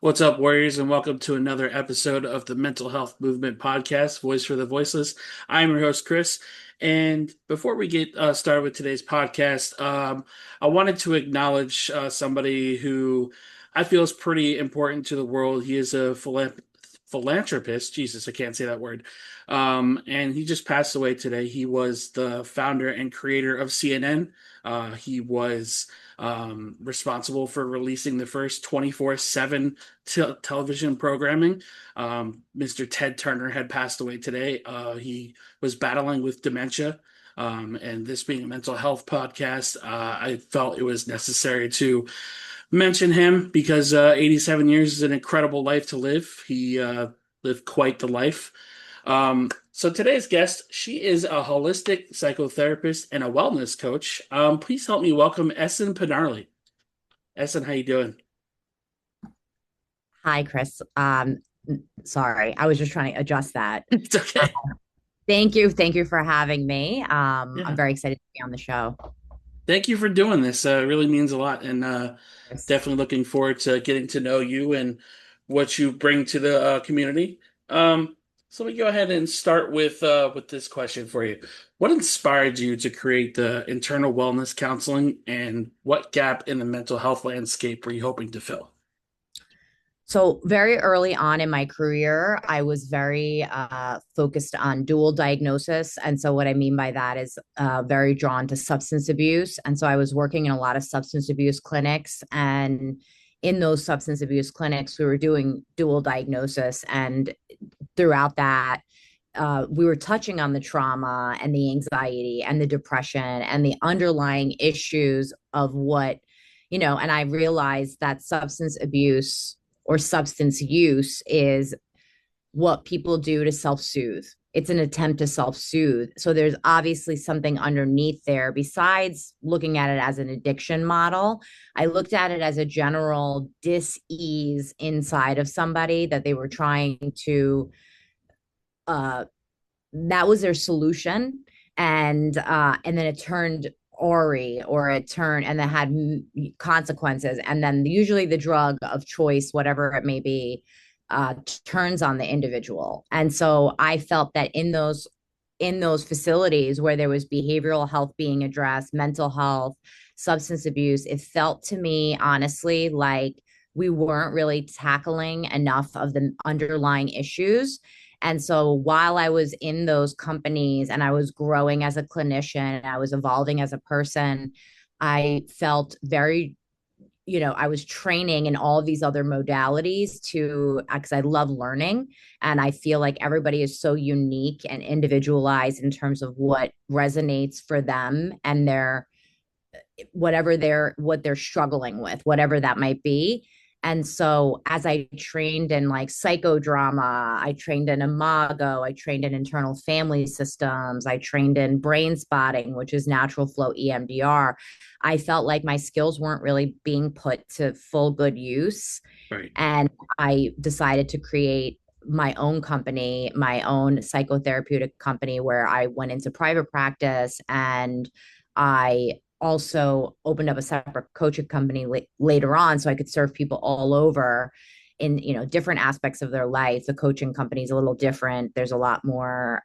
What's up, Warriors, and welcome to another episode of the Mental Health Movement Podcast, Voice for the Voiceless. I'm your host, Chris. And before we get started with today's podcast, I wanted to acknowledge somebody who I feel is pretty important to the world. He is a philanthropist. Jesus, I can't say that word. And he just passed away today. He was the founder and creator of CNN. He was responsible for releasing the first 24/7 television programming. Mr. Ted Turner had passed away today. He was battling with dementia. And this being a mental health podcast, I felt it was necessary to mention him because 87 years is an incredible life to live. He lived quite the life. So today's guest, she is a holistic psychotherapist and a wellness coach. Please help me welcome Esin Pinarli. Esin, how you doing? Hi, Chris. Sorry, I was just trying to adjust that. It's Uh, okay. Thank you. Thank you for having me. I'm Yeah. very excited to be on the show. Thank you for doing this. It really means a lot, and Yes. definitely looking forward to getting to know you and what you bring to the community. So we go ahead and start with this question for you. What inspired you to create the internal wellness counseling, and what gap in the mental health landscape were you hoping to fill? So very early on in my career, I was very focused on dual diagnosis. And so what I mean by that is very drawn to substance abuse. And so I was working in a lot of substance abuse clinics. And in those substance abuse clinics, we were doing dual diagnosis. And throughout that, we were touching on the trauma and the anxiety and the depression and the underlying issues of and I realized that substance abuse or substance use is what people do to self-soothe. It's an attempt to self-soothe. So there's obviously something underneath there besides looking at it as an addiction model. I looked at it as a general dis-ease inside of somebody that they were trying to that was their solution. And then it turned Ori, or it turned and that had consequences, and then usually the drug of choice, whatever it may be, turns on the individual. And so I felt that in those facilities where there was behavioral health being addressed, mental health, substance abuse, it felt to me honestly like we weren't really tackling enough of the underlying issues. And so while I was in those companies and I was growing as a clinician, I was evolving as a person, I felt very, I was training in all of these other modalities to, because I love learning. And I feel like everybody is so unique and individualized in terms of what resonates for them and what they're struggling with, whatever that might be. And so as I trained in like psychodrama, I trained in imago, I trained in internal family systems, I trained in brain spotting, which is natural flow EMDR. I felt like my skills weren't really being put to full good use. Right. And I decided to create my own company, my own psychotherapeutic company, where I went into private practice, and I also opened up a separate coaching company later on so I could serve people all over in different aspects of their life. The coaching company is a little different. There's a lot more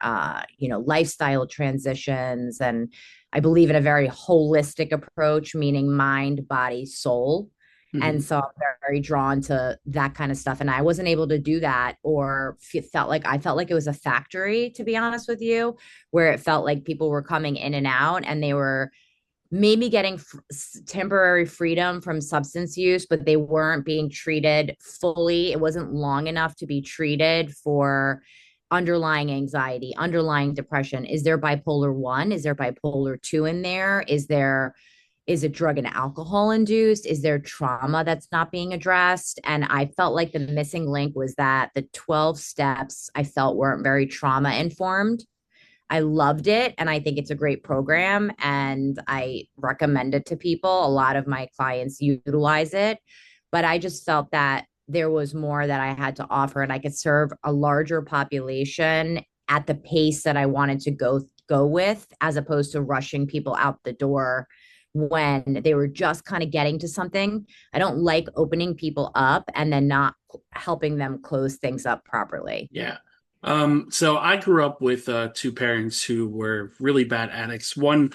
lifestyle transitions, and I believe in a very holistic approach, meaning mind, body, soul. Mhm. And so I'm very drawn to that kind of stuff. And I wasn't able to do that, or I felt like it was a factory, to be honest with you, where it felt like people were coming in and out and they were maybe getting temporary freedom from substance use, but they weren't being treated fully. It wasn't long enough to be treated for underlying anxiety, underlying depression. Is there bipolar 1? Is there bipolar 2 in there? Is it drug and alcohol induced? Is there trauma that's not being addressed? And I felt like the missing link was that the 12 steps I felt weren't very trauma informed. I loved it, and I think it's a great program, and I recommend it to people. A lot of my clients utilize it, but I just felt that there was more that I had to offer, and I could serve a larger population at the pace that I wanted to go with, as opposed to rushing people out the door when they were just kind of getting to something. I don't like opening people up and then not helping them close things up properly. Yeah. So I grew up with two parents who were really bad addicts. One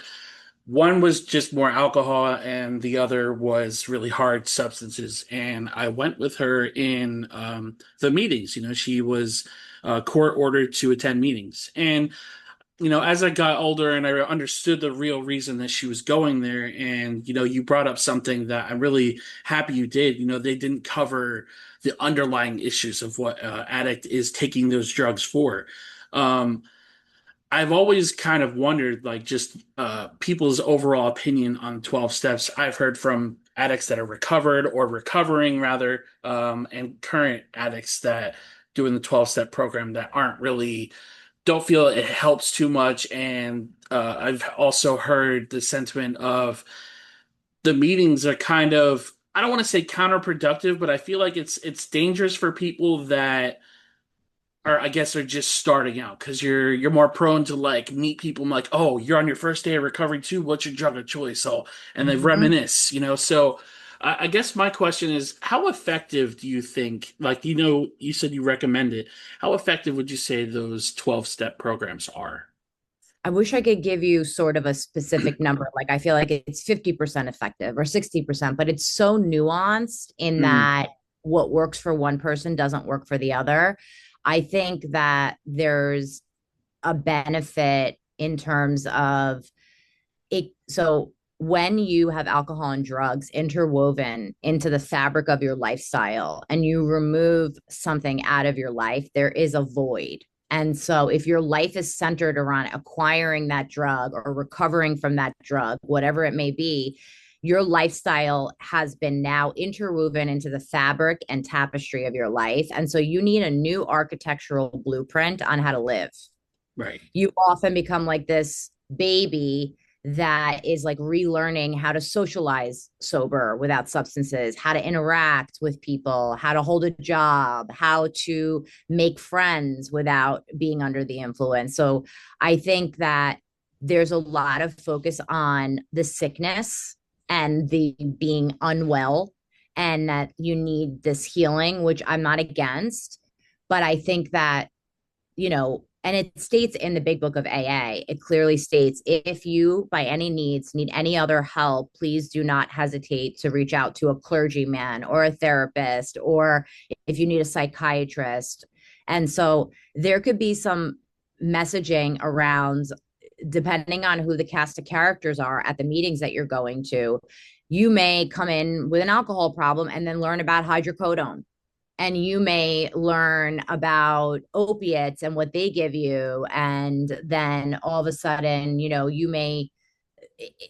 was just more alcohol, and the other was really hard substances. And I went with her in the meetings. She was court ordered to attend meetings. And as I got older and I understood the real reason that she was going there, and you brought up something that I'm really happy you did. They didn't cover the underlying issues of what addict is taking those drugs for. Um, I've always kind of wondered, like, just people's overall opinion on 12 steps. I've heard from addicts that are recovered or recovering, rather, and current addicts that doing the 12-step program that aren't really don't feel it helps too much. And I've also heard the sentiment of the meetings are kind of, I don't want to say counterproductive, but I feel like it's dangerous for people that are, I guess, are just starting out, because you're more prone to like meet people and like, oh, you're on your first day of recovery too. What's your drug of choice? So, and they Mhm. reminisce. So I guess my question is, how effective do you think, like, you said you recommend it. How effective would you say those 12-step programs are? I wish I could give you sort of a specific number. Like I feel like it's 50% effective or 60%, but it's so nuanced in Mm, that what works for one person doesn't work for the other. I think that there's a benefit in terms of it. So when you have alcohol and drugs interwoven into the fabric of your lifestyle and you remove something out of your life, there is a void. And so if your life is centered around acquiring that drug or recovering from that drug, whatever it may be, your lifestyle has been now interwoven into the fabric and tapestry of your life. And so you need a new architectural blueprint on how to live. right. You often become like this baby that is like relearning how to socialize sober without substances, how to interact with people, how to hold a job, how to make friends without being under the influence. So I think that there's a lot of focus on the sickness and the being unwell, and that you need this healing, which I'm not against. But I think that and it states in the big book of AA, it clearly states, if you by any needs need any other help, please do not hesitate to reach out to a clergyman or a therapist, or if you need a psychiatrist. And so there could be some messaging around, depending on who the cast of characters are at the meetings that you're going to. You may come in with an alcohol problem and then learn about hydrocodone, and you may learn about opiates and what they give you, and then all of a sudden you may,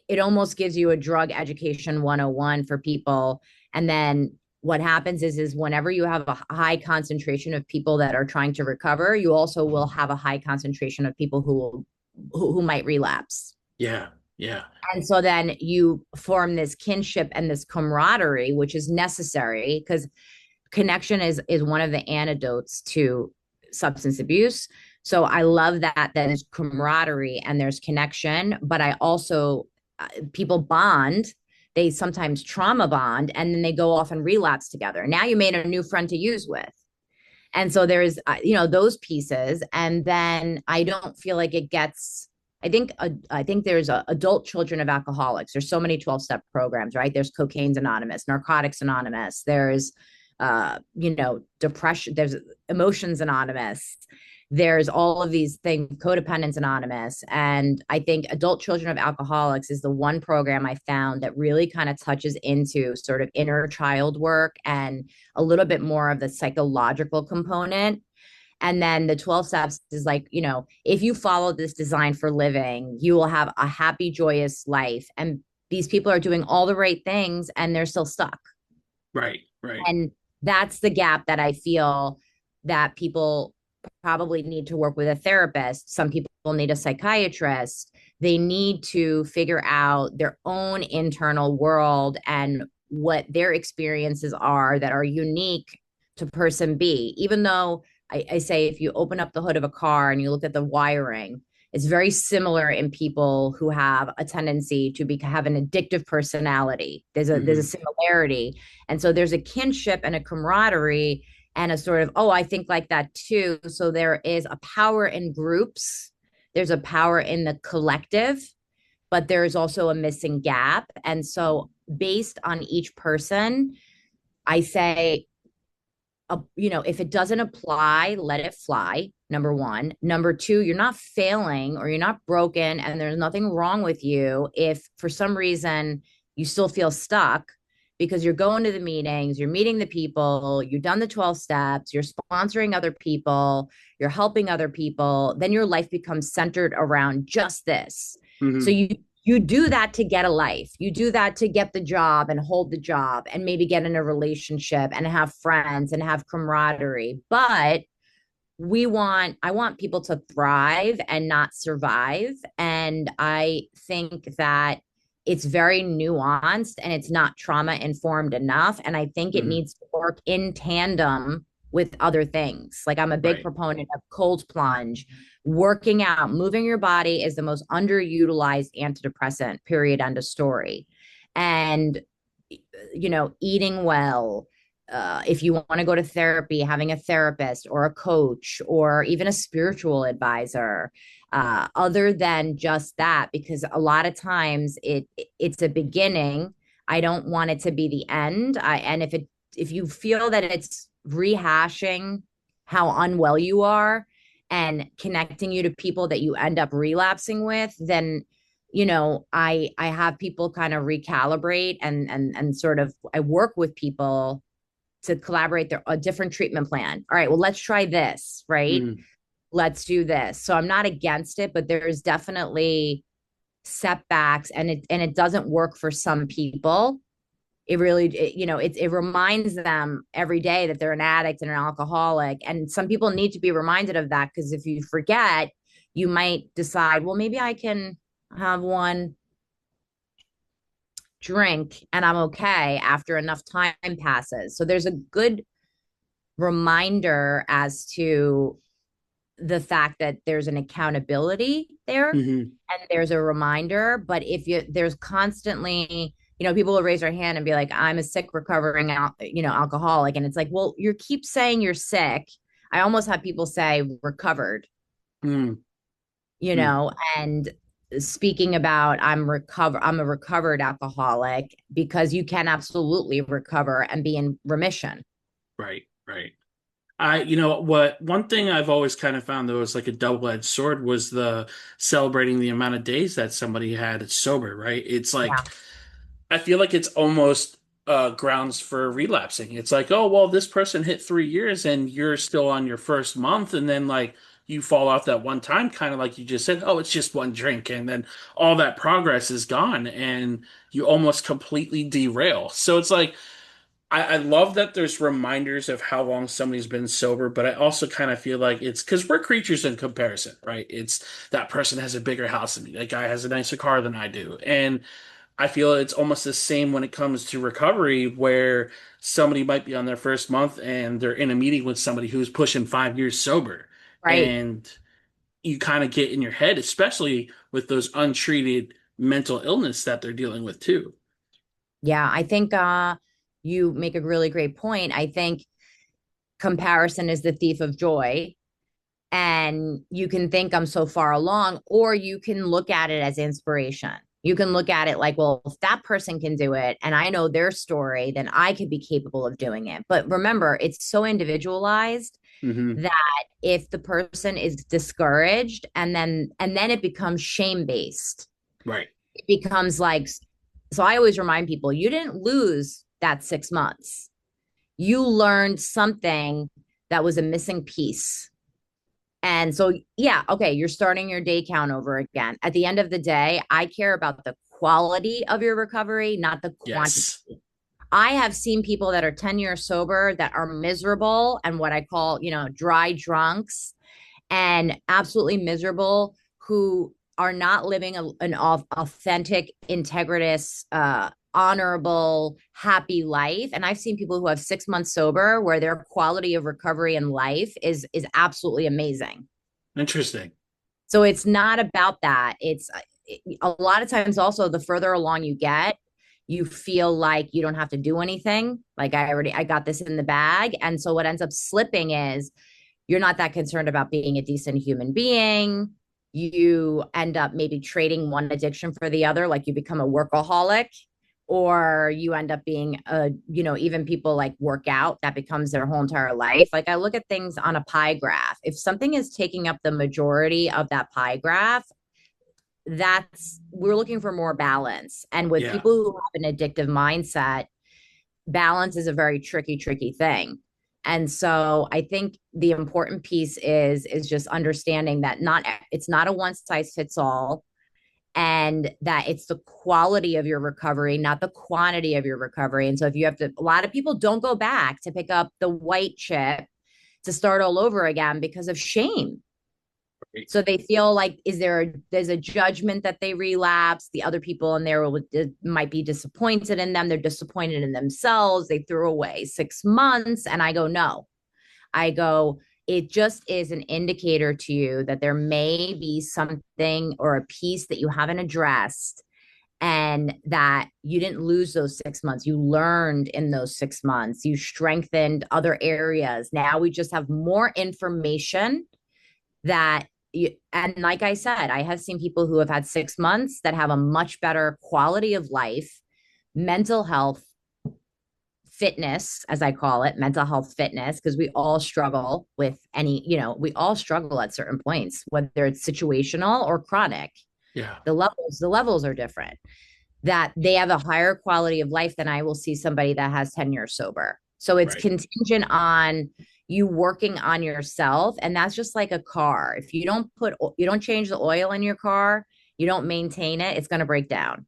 it almost gives you a drug education 101 for people. And then what happens is whenever you have a high concentration of people that are trying to recover, you also will have a high concentration of people who might relapse. Yeah. Yeah. And so then you form this kinship and this camaraderie, which is necessary, because connection is one of the antidotes to substance abuse. So I love that there's camaraderie and there's connection, but I also, people bond. They sometimes trauma bond, and then they go off and relapse together. Now you made a new friend to use with. And so there's those pieces, and then I don't feel like it gets, I think there's adult children of alcoholics. There's so many 12-step programs, right? There's Cocaine's Anonymous, Narcotics Anonymous. There's depression. There's Emotions Anonymous. There's all of these things, Codependence Anonymous. And I think Adult Children of Alcoholics is the one program I found that really kind of touches into sort of inner child work and a little bit more of the psychological component. And then the 12 steps is like, if you follow this design for living, you will have a happy, joyous life. And these people are doing all the right things and they're still stuck. Right. Right. And that's the gap that I feel that people probably need to work with a therapist. Some people need a psychiatrist. They need to figure out their own internal world and what their experiences are that are unique to person B. Even though I say if you open up the hood of a car and you look at the wiring, it's very similar in people who have a tendency to have an addictive personality. There's a Hmm. similarity, and so there's a kinship and a camaraderie. and a sort of, oh, I think like that too. So there is a power in groups, there's a power in the collective, but there's also a missing gap. And so, based on each person, I say, if it doesn't apply, let it fly. Number one. Number two, you're not failing or you're not broken, and there's nothing wrong with you if for some reason you still feel stuck because you're going to the meetings, you're meeting the people, you've done the 12 steps, you're sponsoring other people, you're helping other people, then your life becomes centered around just this. So Hmm. you do that to get a life. You do that to get the job and hold the job and maybe get in a relationship and have friends and have camaraderie. But I want people to thrive and not survive. And I think that it's very nuanced and it's not trauma informed enough. And I think it Hmm. needs to work in tandem with other things. Like, I'm a big Right. proponent of cold plunge. Working out, moving your body is the most underutilized antidepressant, period, end of story. And, eating well, if you want to go to therapy, having a therapist or a coach or even a spiritual advisor, other than just that, because a lot of times it's a beginning. I don't want it to be the end. And if you feel that it's rehashing how unwell you are and connecting you to people that you end up relapsing with, then I have people kind of recalibrate and sort of, I work with people to collaborate a different treatment plan. All right, well, let's try this, right? Hmm. Let's do this. So I'm not against it, but there's definitely setbacks, and it doesn't work for some people. It really, it reminds them every day that they're an addict and an alcoholic. And some people need to be reminded of that, because if you forget, you might decide, well, maybe I can have one drink and I'm okay after enough time passes. So there's a good reminder as to the fact that there's an accountability there, Hmm. and there's a reminder. But if you there's constantly, people will raise their hand and be like, I'm a sick recovering alcoholic, and it's like, well, you keep saying you're sick. I almost have people say recovered, Hmm. you Hmm. know and speaking about, I'm a recovered alcoholic, because you can absolutely recover and be in remission. Right. Right. You know what, one thing I've always kind of found though is like a double-edged sword was the celebrating the amount of days that somebody had sober, right? It's like, Yeah. I feel like it's almost grounds for relapsing. It's like, oh, well, this person hit 3 years and you're still on your first month, and then like you fall off that one time, kind of like you just said, oh, it's just one drink, and then all that progress is gone, and you almost completely derail. So it's like, I love that there's reminders of how long somebody's been sober, but I also kind of feel like it's because we're creatures in comparison, right? It's that person has a bigger house than me, that guy has a nicer car than I do. And I feel it's almost the same when it comes to recovery, where somebody might be on their first month and they're in a meeting with somebody who's pushing 5 years sober. Right. And you kind of get in your head, especially with those untreated mental illness that they're dealing with too. Yeah, I think you make a really great point. I think comparison is the thief of joy. And you can think I'm so far along, or you can look at it as inspiration. You can look at it like, well, if that person can do it and I know their story, then I could be capable of doing it. But remember, it's so individualized Hmm. that if the person is discouraged, and then it becomes shame based. Right. It becomes like, so I always remind people, you didn't lose that 6 months. You learned something that was a missing piece. And so, yeah, okay, you're starting your day count over again. At the end of the day, I care about the quality of your recovery, not the quantity. Yes. I have seen people that are 10 years sober that are miserable and what I call, dry drunks, and absolutely miserable, who are not living an authentic, integritous, honorable, happy life. And I've seen people who have 6 months sober where their quality of recovery and life is absolutely amazing. Interesting. So it's not about that. It's a lot of times also, the further along you get, You feel like you don't have to do anything. Like I got this in the bag. And so what ends up slipping is you're not that concerned about being a decent human being. You end up maybe trading one addiction for the other, like you become a workaholic, or you end up being even people like work out, that becomes their whole entire life. Like I look at things on a pie graph. If something is taking up the majority of that pie graph, that's we're looking for more balance. And with Yeah. people who have an addictive mindset, balance is a very tricky thing. And so I think the important piece is just understanding that not it's not a one size fits all, and that it's the quality of your recovery, not the quantity of your recovery. And so if you have to, a lot of people don't go back to pick up the white chip to start all over again because of shame. Right. So they feel like, there's a judgment that they relapse. The other people in there might be disappointed in them. They're disappointed in themselves. They threw away 6 months. And I go, no, I go, it just is an indicator to you that there may be something or a piece that you haven't addressed, and that you didn't lose those 6 months. You learned in those 6 months. You strengthened other areas. Now we just have more information that and like I said, I have seen people who have had 6 months that have a much better quality of life, mental health, fitness, as I call it, mental health fitness, because we all struggle with we all struggle at certain points, whether it's situational or chronic. Yeah. The levels are different. That they have a higher quality of life than I will see somebody that has 10 years sober. So it's Right. contingent on you working on yourself. And that's just like a car. If you don't change the oil in your car, you don't maintain it, it's going to break down.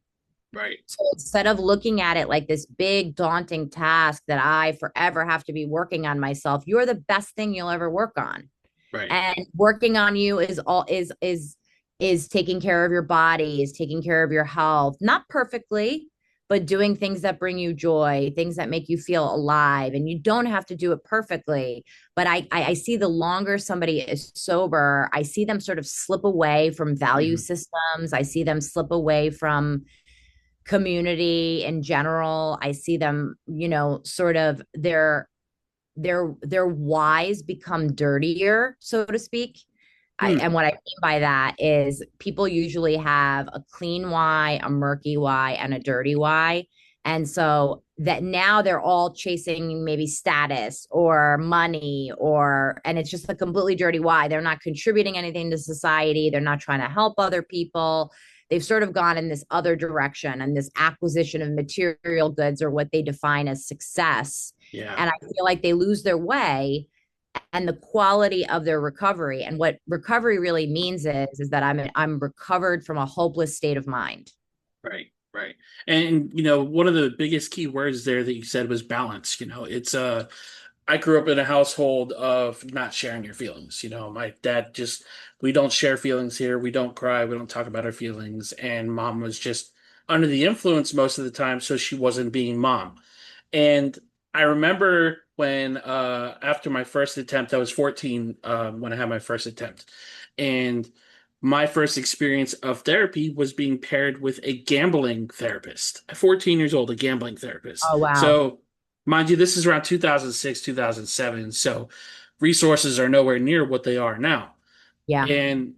Right. So instead of looking at it like this big daunting task that I forever have to be working on myself, you're the best thing you'll ever work on. Right. And working on you is all is taking care of your body, is taking care of your health, not perfectly, but doing things that bring you joy, things that make you feel alive. And you don't have to do it perfectly. But I see the longer somebody is sober, I see them sort of slip away from value Mhm. systems. I see them slip away from community in general. I see them, sort of their whys become dirtier, so to speak. And Hmm. what I mean by that is people usually have a clean why, a murky why, and a dirty why. And so that now they're all chasing maybe status or money, and it's just a completely dirty why. They're not contributing anything to society. They're not trying to help other people. They've sort of gone in this other direction, and this acquisition of material goods, or what they define as success. Yeah. And I feel like they lose their way and the quality of their recovery. And what recovery really means is that I'm recovered from a hopeless state of mind. Right. Right. And one of the biggest key words there that you said was balance. It's I grew up in a household of not sharing your feelings. My dad just, we don't share feelings here. We don't cry. We don't talk about our feelings. And mom was just under the influence most of the time, so she wasn't being mom. And I remember when, after my first attempt, I was 14 when I had my first attempt. And my first experience of therapy was being paired with a gambling therapist. At 14 years old, a gambling therapist. Oh, wow. So, mind you, this is around 2006, 2007. So, resources are nowhere near what they are now. Yeah. And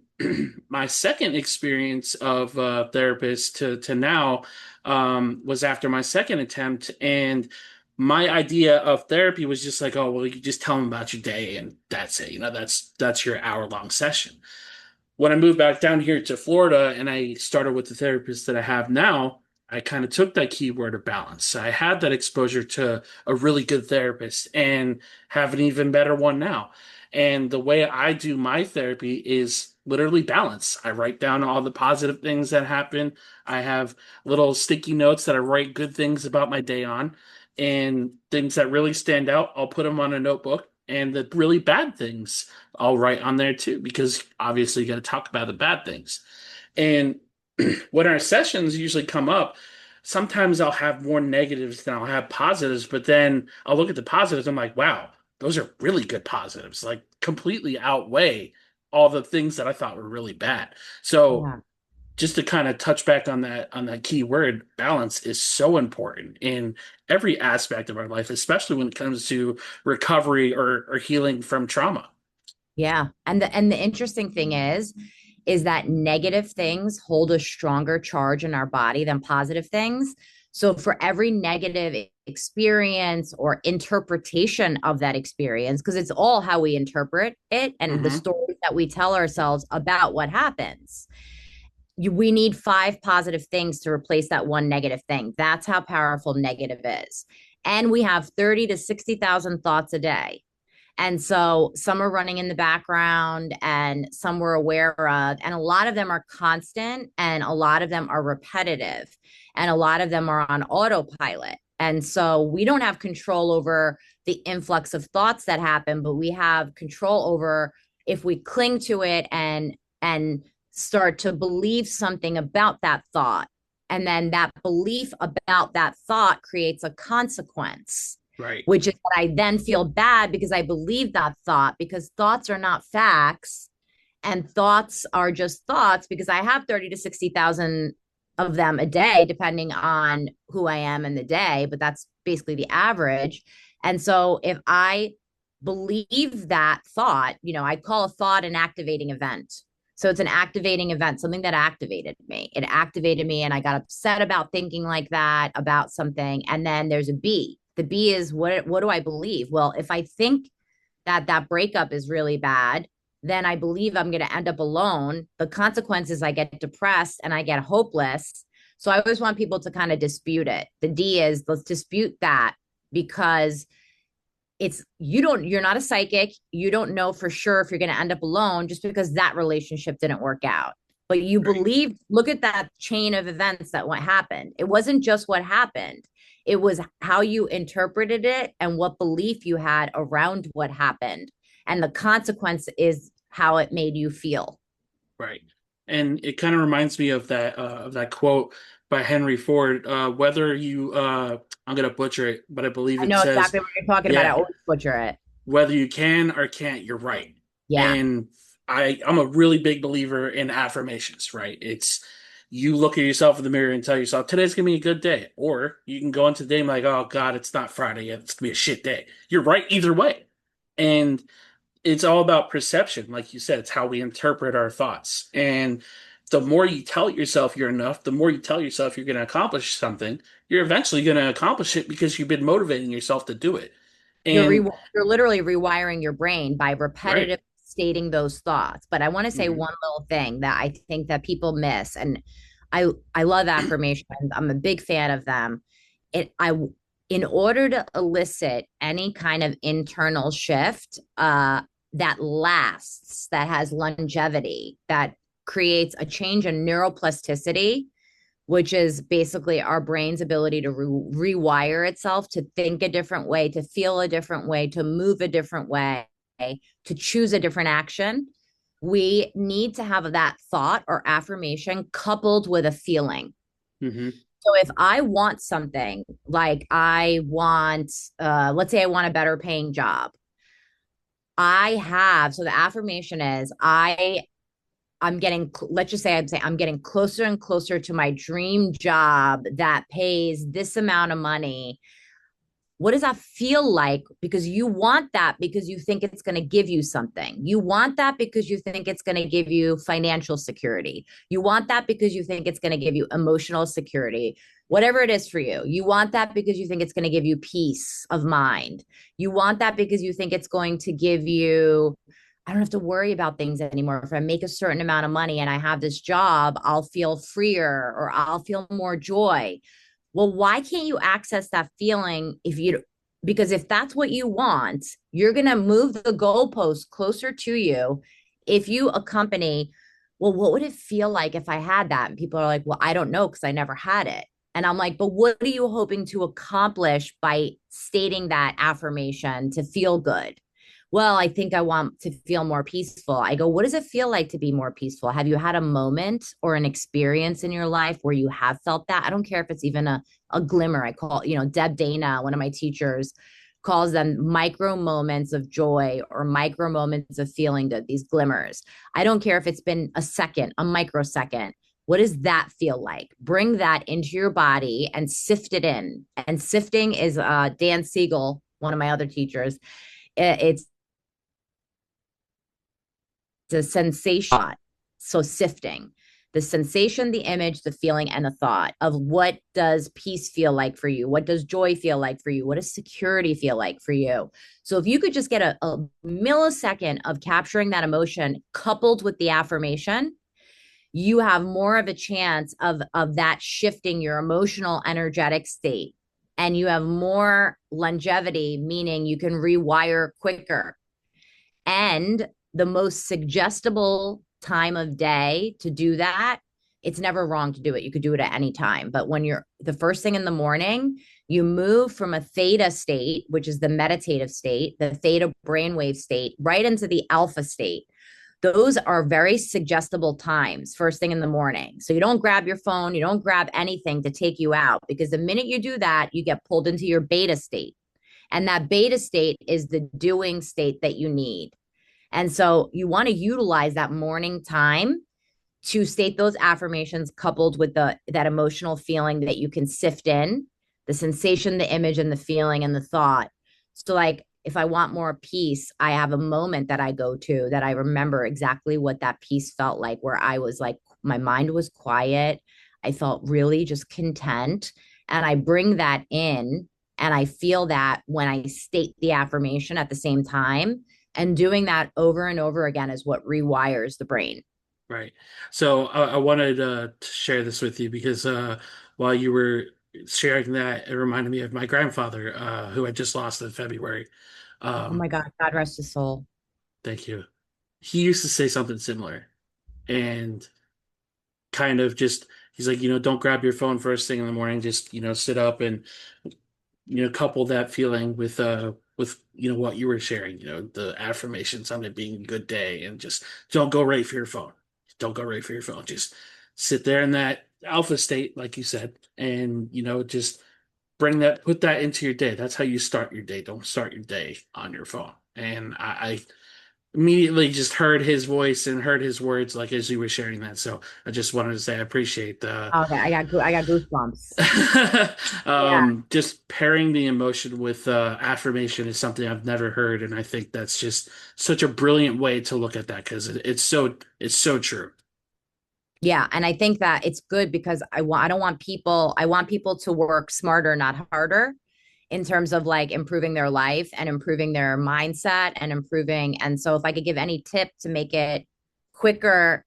my second experience of therapist to now was after my second attempt. And my idea of therapy was just like, oh, well, you just tell them about your day and that's it. That's your hour-long session. When I moved back down here to Florida and I started with the therapist that I have now, I kind of took that keyword of balance. I had that exposure to a really good therapist and have an even better one now. And the way I do my therapy is literally balance. I write down all the positive things that happen. I have little sticky notes that I write good things about my day on, and things that really stand out, I'll put them on a notebook. And the really bad things, I'll write on there too, because obviously you got to talk about the bad things. And when our sessions usually come up, sometimes I'll have more negatives than I'll have positives, but then I'll look at the positives. I'm like, wow, those are really good positives, like completely outweigh all the things that I thought were really bad. So Yeah. just to kind of touch back on that key word, balance is so important in every aspect of our life, especially when it comes to recovery or healing from trauma. Yeah. And the interesting thing is that negative things hold a stronger charge in our body than positive things. So for every negative experience or interpretation of that experience, because it's all how we interpret it and the Hmm. stories that we tell ourselves about what happens. We need five positive things to replace that one negative thing. That's how powerful negative is. And we have 30 to 60,000 thoughts a day. And so some are running in the background and some we're aware of. And a lot of them are constant and a lot of them are repetitive and a lot of them are on autopilot. And so we don't have control over the influx of thoughts that happen, but we have control over if we cling to it and start to believe something about that thought. And then that belief about that thought creates a consequence, Right. which is that I then feel bad because I believe that thought, because thoughts are not facts and thoughts are just thoughts because I have 30 to 60,000 of them a day, depending on who I am in the day, but that's basically the average. And so if I believe that thought, I call a thought an activating event. So it's an activating event, something that activated me. It activated me and I got upset about thinking like that about something. And then there's a B. The B is what do I believe? Well, if I think that breakup is really bad, then I believe I'm going to end up alone. The consequence is I get depressed and I get hopeless. So I always want people to kind of dispute it. The D is let's dispute that because you're not a psychic. You don't know for sure if you're going to end up alone just because that relationship didn't work out. But you Right. believe, look at that chain of events that what happened. It wasn't just what happened. It was how you interpreted it and what belief you had around what happened. And the consequence is how it made you feel. Right. And it kind of reminds me of that quote by Henry Ford. Whether you I'm gonna butcher it, but I believe I it know says, exactly what you're talking about. I yeah, always butcher it. whether you can or can't, you're right. Yeah. And I'm a really big believer in affirmations, right? It's you look at yourself in the mirror and tell yourself, today's gonna be a good day. Or you can go into the day and be like, oh God, it's not Friday yet, it's gonna be a shit day. You're right either way. And it's all about perception. Like you said, it's how we interpret our thoughts. And the more you tell yourself you're enough, the more you tell yourself you're going to accomplish something, you're eventually going to accomplish it because you've been motivating yourself to do it. And You're literally rewiring your brain by right. repetitive stating those thoughts. But I want to say Hmm. one little thing that I think that people miss, and I love affirmations. I'm a big fan of them. It I In order to elicit any kind of internal shift that lasts, that has longevity, that creates a change in neuroplasticity, which is basically our brain's ability to rewire itself to think a different way, to feel a different way, to move a different way, to choose a different action. We need to have that thought or affirmation coupled with a feeling. Hmm. So if I want something like let's say I want a better paying job. So the affirmation is let's just say I'm getting closer and closer to my dream job that pays this amount of money. What does that feel like? Because you want that because you think it's going to give you something. You want that because you think it's going to give you financial security. You want that because you think it's going to give you emotional security. Whatever it is for you, you want that because you think it's going to give you peace of mind. You want that because you think it's going to give you I don't have to worry about things anymore. If I make a certain amount of money and I have this job, I'll feel freer or I'll feel more joy. Well, why can't you access that feeling because if that's what you want, you're going to move the goalpost closer to you. If you accompany, well, what would it feel like if I had that? And people are like, well, I don't know because I never had it. And I'm like, but what are you hoping to accomplish by stating that affirmation to feel good? Well, I think I want to feel more peaceful. I go, what does it feel like to be more peaceful? Have you had a moment or an experience in your life where you have felt that? I don't care if it's even a glimmer. I call, Deb Dana, one of my teachers, calls them micro moments of joy or micro moments of feeling good, these glimmers. I don't care if it's been a second, a microsecond. What does that feel like? Bring that into your body and sift it in. And sifting is Dan Siegel, one of my other teachers. It's a sensation. So sifting the sensation, the image, the feeling, and the thought of what does peace feel like for you? What does joy feel like for you? What does security feel like for you? So if you could just get a millisecond of capturing that emotion coupled with the affirmation, you have more of a chance of that shifting your emotional energetic state, and you have more longevity, meaning you can rewire quicker. And the most suggestible time of day to do that, it's never wrong to do it. You could do it at any time. But when you're the first thing in the morning, you move from a theta state, which is the meditative state, the theta brainwave state, right into the alpha state. Those are very suggestible times first thing in the morning. So you don't grab your phone, you don't grab anything to take you out, because the minute you do that, you get pulled into your beta state. And that beta state is the doing state that you need. And so you want to utilize that morning time to state those affirmations coupled with that emotional feeling that you can sift in, the sensation, the image, and the feeling and the thought. So like if I want more peace, I have a moment that I go to that I remember exactly what that peace felt like, where I was like, my mind was quiet. I felt really just content. And I bring that in, and I feel that when I state the affirmation at the same time. And doing that over and over again is what rewires the brain. Right. So I wanted to share this with you because while you were sharing that, it reminded me of my grandfather, who I just lost in February. Oh Um, my God, God rest his soul. thank you. He used to say something similar, and kind of just he's like, don't grab your phone first thing in the morning. Just sit up and couple that feeling with what you were sharing. The affirmations on it being a good day, and just don't go right for your phone. Don't go right for your phone. Just sit there in that alpha state, like you said, and just put that into your day. That's how you start your day. Don't start your day on your phone. And I immediately just heard his voice and heard his words like as you were sharing that. So I just wanted to say I appreciate the Okay, I got goosebumps. Yeah. just pairing the emotion with affirmation is something I've never heard, and I think that's just such a brilliant way to look at that because it's so true. Yeah, and I think that it's good because I don't want people I want people to work smarter, not harder, in terms of like improving their life and improving their mindset and improving. And so if I could give any tip to make it quicker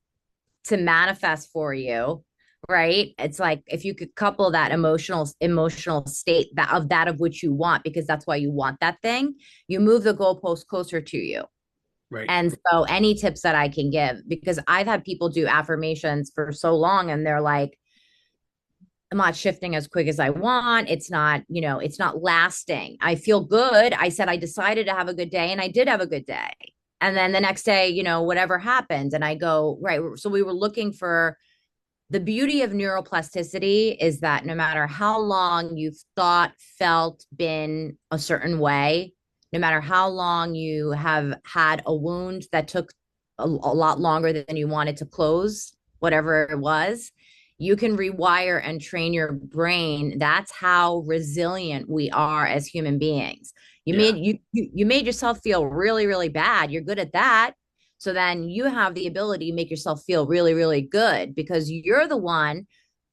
to manifest for you, right? It's like if you could couple that emotional state that of which you want, because that's why you want that thing, you move the goalpost closer to you. Right. And so any tips that I can give, because I've had people do affirmations for so long and they're like, I'm not shifting as quick as I want. It's not, it's not lasting. I feel good. I said I decided to have a good day and I did have a good day. And then the next day, whatever happened. And I go, right. So we were looking for the beauty of neuroplasticity is that no matter how long you've thought, felt, been a certain way, no matter how long you have had a wound that took a lot longer than you wanted to close, whatever it was, you can rewire and train your brain. That's how resilient we are as human beings. You Yeah. made you made yourself feel really, really bad. You're good at that. So then you have the ability to make yourself feel really, really good because you're the one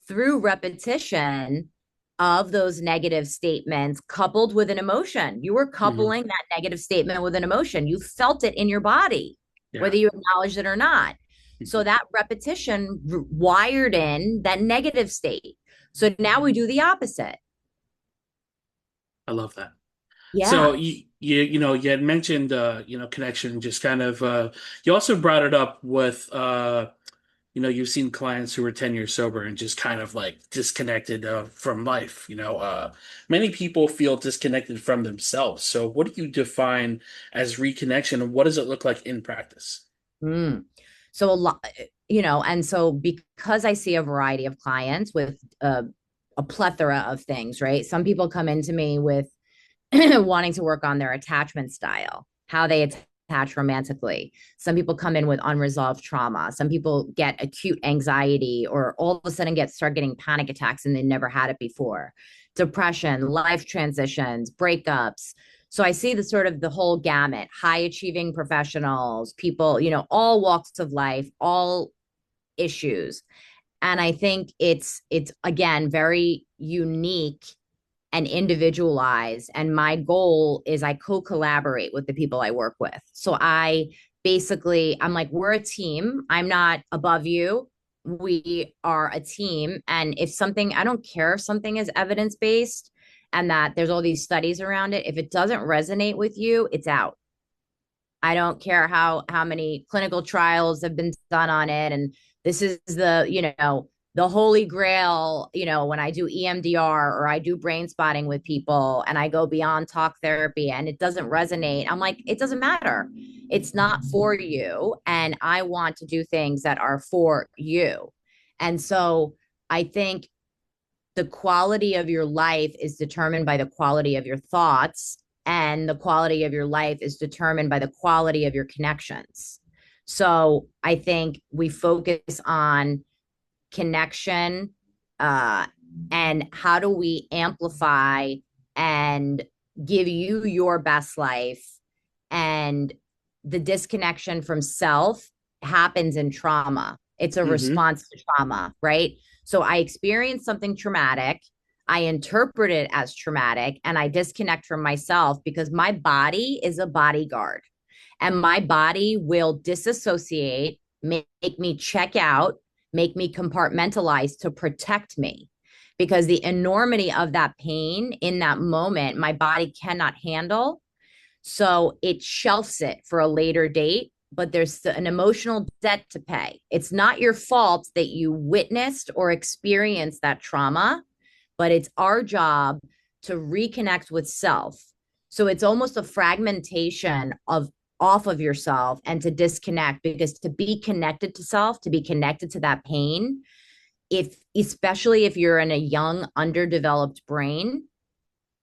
through repetition of those negative statements coupled with an emotion. You were Hmm. coupling that negative statement with an emotion. You felt it in your body, Yeah. whether you acknowledged it or not. So that repetition wired in that negative state. So now we do the opposite. I love that. So Yeah. you had mentioned connection, just kind of you also brought it up with you've seen clients who were 10 years sober and just kind of like disconnected from life. Many people feel disconnected from themselves. So what do you define as reconnection, and what does it look like in practice? Mm. So a lot, and so because I see a variety of clients with a plethora of things, right? Some people come into me with wanting to work on their attachment style, how they attached romantically. Some people come in with unresolved trauma. Some people get acute anxiety or all of a sudden start getting panic attacks and they never had it before. Depression, life transitions, breakups. So I see the sort of the whole gamut, high achieving professionals, people, all walks of life, all issues. And I think it's again very unique and individualized. And my goal is I co-collaborate with the people I work with. So I'm like, we're a team. I'm not above you. We are a team. And if something, I don't care if something is evidence-based and that there's all these studies around it. If it doesn't resonate with you, it's out. I don't care how many clinical trials have been done on it. And this is the holy grail, when I do EMDR or I do brain spotting with people and I go beyond talk therapy and it doesn't resonate. I'm like, it doesn't matter. It's not for you. And I want to do things that are for you. And so I think the quality of your life is determined by the quality of your thoughts, and the quality of your life is determined by the quality of your connections. So I think we focus on connection, and how do we amplify and give you your best life. And the disconnection from self happens in trauma. It's a Mm-hmm. response to trauma, right? So I experienced something traumatic. I interpret it as traumatic and I disconnect from myself because my body is a bodyguard and my body will disassociate, make me check out, make me compartmentalize to protect me. Because the enormity of that pain in that moment, my body cannot handle. So it shelves it for a later date, but there's an emotional debt to pay. It's not your fault that you witnessed or experienced that trauma, but it's our job to reconnect with self. So it's almost a fragmentation of off of yourself and to disconnect, because to be connected to self, to be connected to that pain, if especially if you're in a young underdeveloped brain,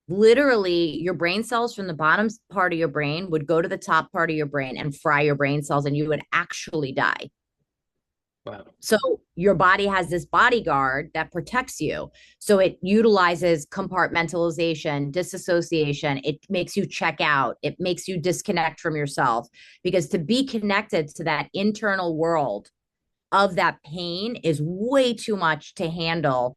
literally your brain cells from the bottom part of your brain would go to the top part of your brain and fry your brain cells and you would actually die. Wow. So your body has this bodyguard that protects you. So it utilizes compartmentalization, disassociation. It makes you check out. It makes you disconnect from yourself, because to be connected to that internal world of that pain is way too much to handle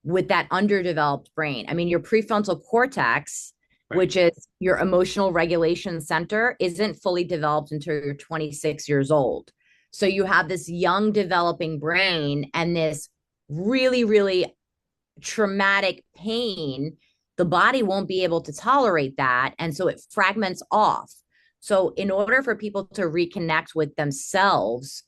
with that underdeveloped brain. I mean, your prefrontal cortex, Right. which is your emotional regulation center, isn't fully developed until you're 26 years old. So you have this young developing brain and this really, really traumatic pain. The body won't be able to tolerate that. And so it fragments off. So, in order for people to reconnect with themselves,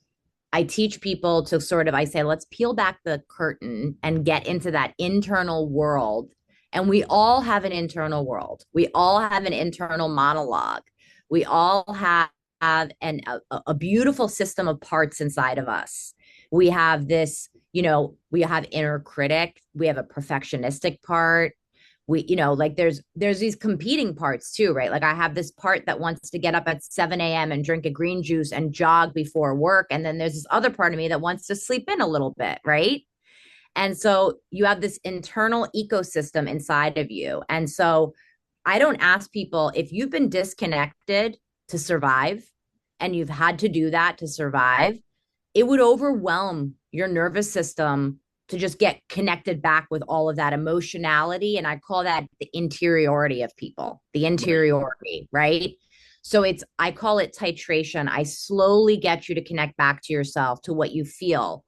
I teach people to I say, let's peel back the curtain and get into that internal world. And we all have an internal world. We all have an internal monologue. We all have a beautiful system of parts inside of us. We have this, we have inner critic. We have a perfectionistic part. Like there's these competing parts too, right? Like I have this part that wants to get up at 7 a.m. and drink a green juice and jog before work, and then there's this other part of me that wants to sleep in a little bit, right? And so you have this internal ecosystem inside of you. And so I don't ask people, if you've been disconnected to survive and you've had to do that to survive, it would overwhelm your nervous system to just get connected back with all of that emotionality. And I call that the interiority of people, the Right. interiority, right? So I call it titration. I slowly get you to connect back to yourself, to what you feel,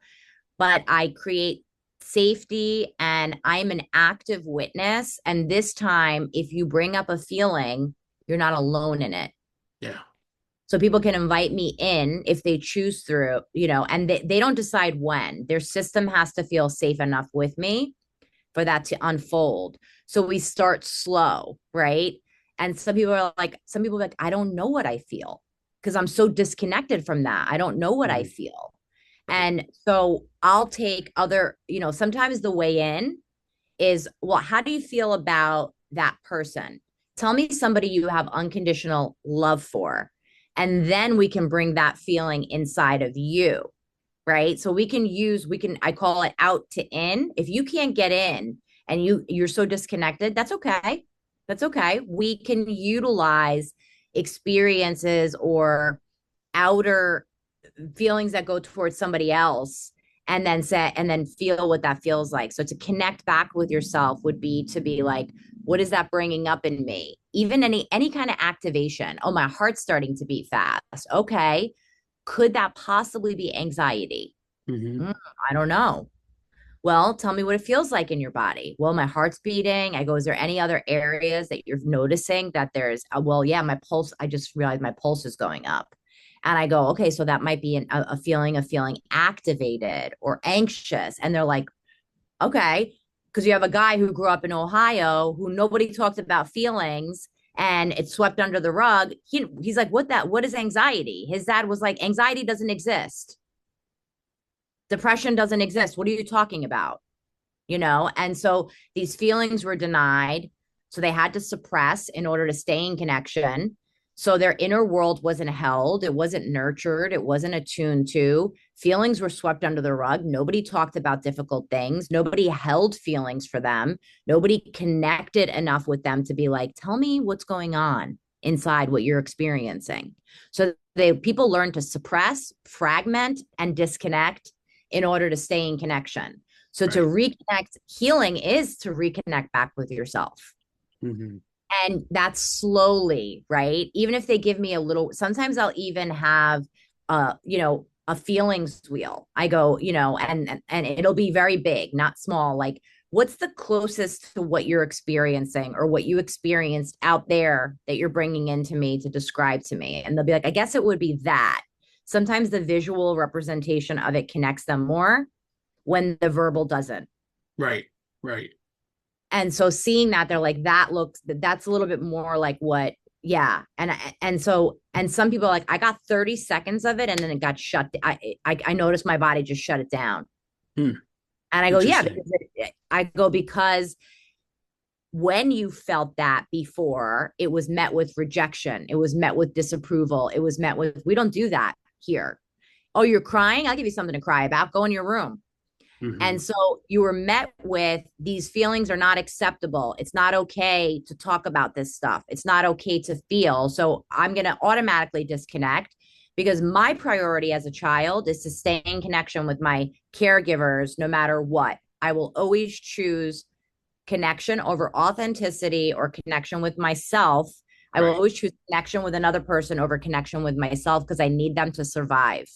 but I create safety and I'm an active witness. And this time, if you bring up a feeling, you're not alone in it. Yeah. So people can invite me in if they choose through, and they don't decide when. Their system has to feel safe enough with me for that to unfold. So we start slow, right? And some people are like, I don't know what I feel because I'm so disconnected from that. I don't know what I Mhm. feel. Right. And so I'll take sometimes the way in is, well, how do you feel about that person? Tell me somebody you have unconditional love for. And then we can bring that feeling inside of you, right? So I call it out to in. If you can't get in and you're so disconnected, that's okay. That's okay. We can utilize experiences or outer feelings that go towards somebody else and then feel what that feels like. So to connect back with yourself would be to be like, what is that bringing up in me? Even any kind of activation. Oh, my heart's starting to beat fast. Okay, could that possibly be anxiety? Hmm. Mm, I don't know. Well, tell me what it feels like in your body. Well, my heart's beating. I go, is there any other areas that you're noticing that well, yeah, my pulse, I just realized my pulse is going up. And I go, okay, so that might be a feeling of feeling activated or anxious. And they're like, okay, because you have a guy who grew up in Ohio who nobody talked about feelings and it's swept under the rug. He's like, what is anxiety? His dad was like, anxiety doesn't exist. Depression doesn't exist. What are you talking about? And so these feelings were denied, so they had to suppress in order to stay in connection. So their inner world wasn't held, it wasn't nurtured, it wasn't attuned to. Feelings were swept under the rug. Nobody talked about difficult things, nobody held feelings for them, nobody connected enough with them to be like, tell me what's going on inside what you're experiencing. So people learn to suppress, fragment, and disconnect in order to stay in connection. So to Right. reconnect, healing is to reconnect back with yourself. Hmm. And that's slowly, right? Even if they give me a little, sometimes I'll even have a feelings wheel. I go, and it'll be very big, not small. Like, what's the closest to what you're experiencing or what you experienced out there that you're bringing into me to describe to me? And they'll be like, I guess it would be that. Sometimes the visual representation of it connects them more when the verbal doesn't. Right. Right. And so seeing that, they're like, that's a little bit more like what, yeah. And some people are like, I got 30 seconds of it and then it got shut. I noticed my body just shut it down. Hmm. And I go, yeah, Interesting. because because when you felt that before, it was met with rejection. It was met with disapproval. It was met with, we don't do that here. Oh, you're crying? I'll give you something to cry about. Go in your room. Hmm. And so you were met with these feelings are not acceptable. It's not okay to talk about this stuff. It's not okay to feel. So I'm going to automatically disconnect because my priority as a child is to stay in connection with my caregivers no matter what. I will always choose connection over authenticity or connection with myself. I will Right. always choose connection with another person over connection with myself because I need them to survive.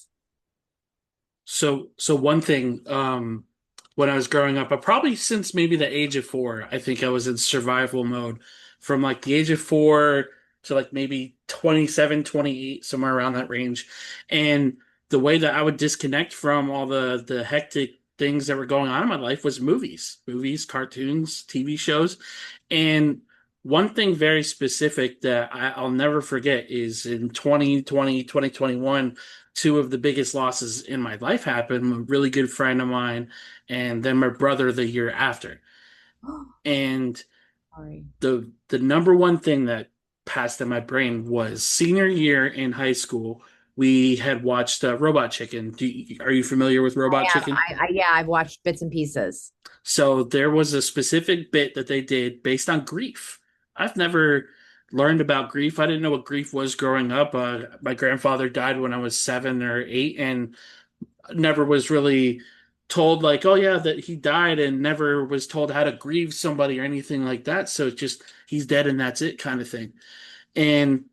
So one thing, when I was growing up, probably since maybe the age of 4, I think I was in survival mode from like the age of 4 to like maybe 27, 28, somewhere around that range. And the way that I would disconnect from all the hectic things that were going on in my life was movies, cartoons, TV shows. And one thing very specific that I'll never forget is in 2020, 2021, two of the biggest losses in my life happened. A really good friend of mine, and then my brother the year after. And Sorry. the number one thing that passed in my brain was senior year in high school. We had watched Robot Chicken. Are you familiar with Robot I am. Chicken? Yeah, I've watched bits and pieces. So there was a specific bit that they did based on grief. I've never learned about grief. I didn't know what grief was growing up. My grandfather died when I was 7 or 8, and never was really told like, oh yeah, that he died, and never was told how to grieve somebody or anything like that. So it's just he's dead and that's it kind of thing. And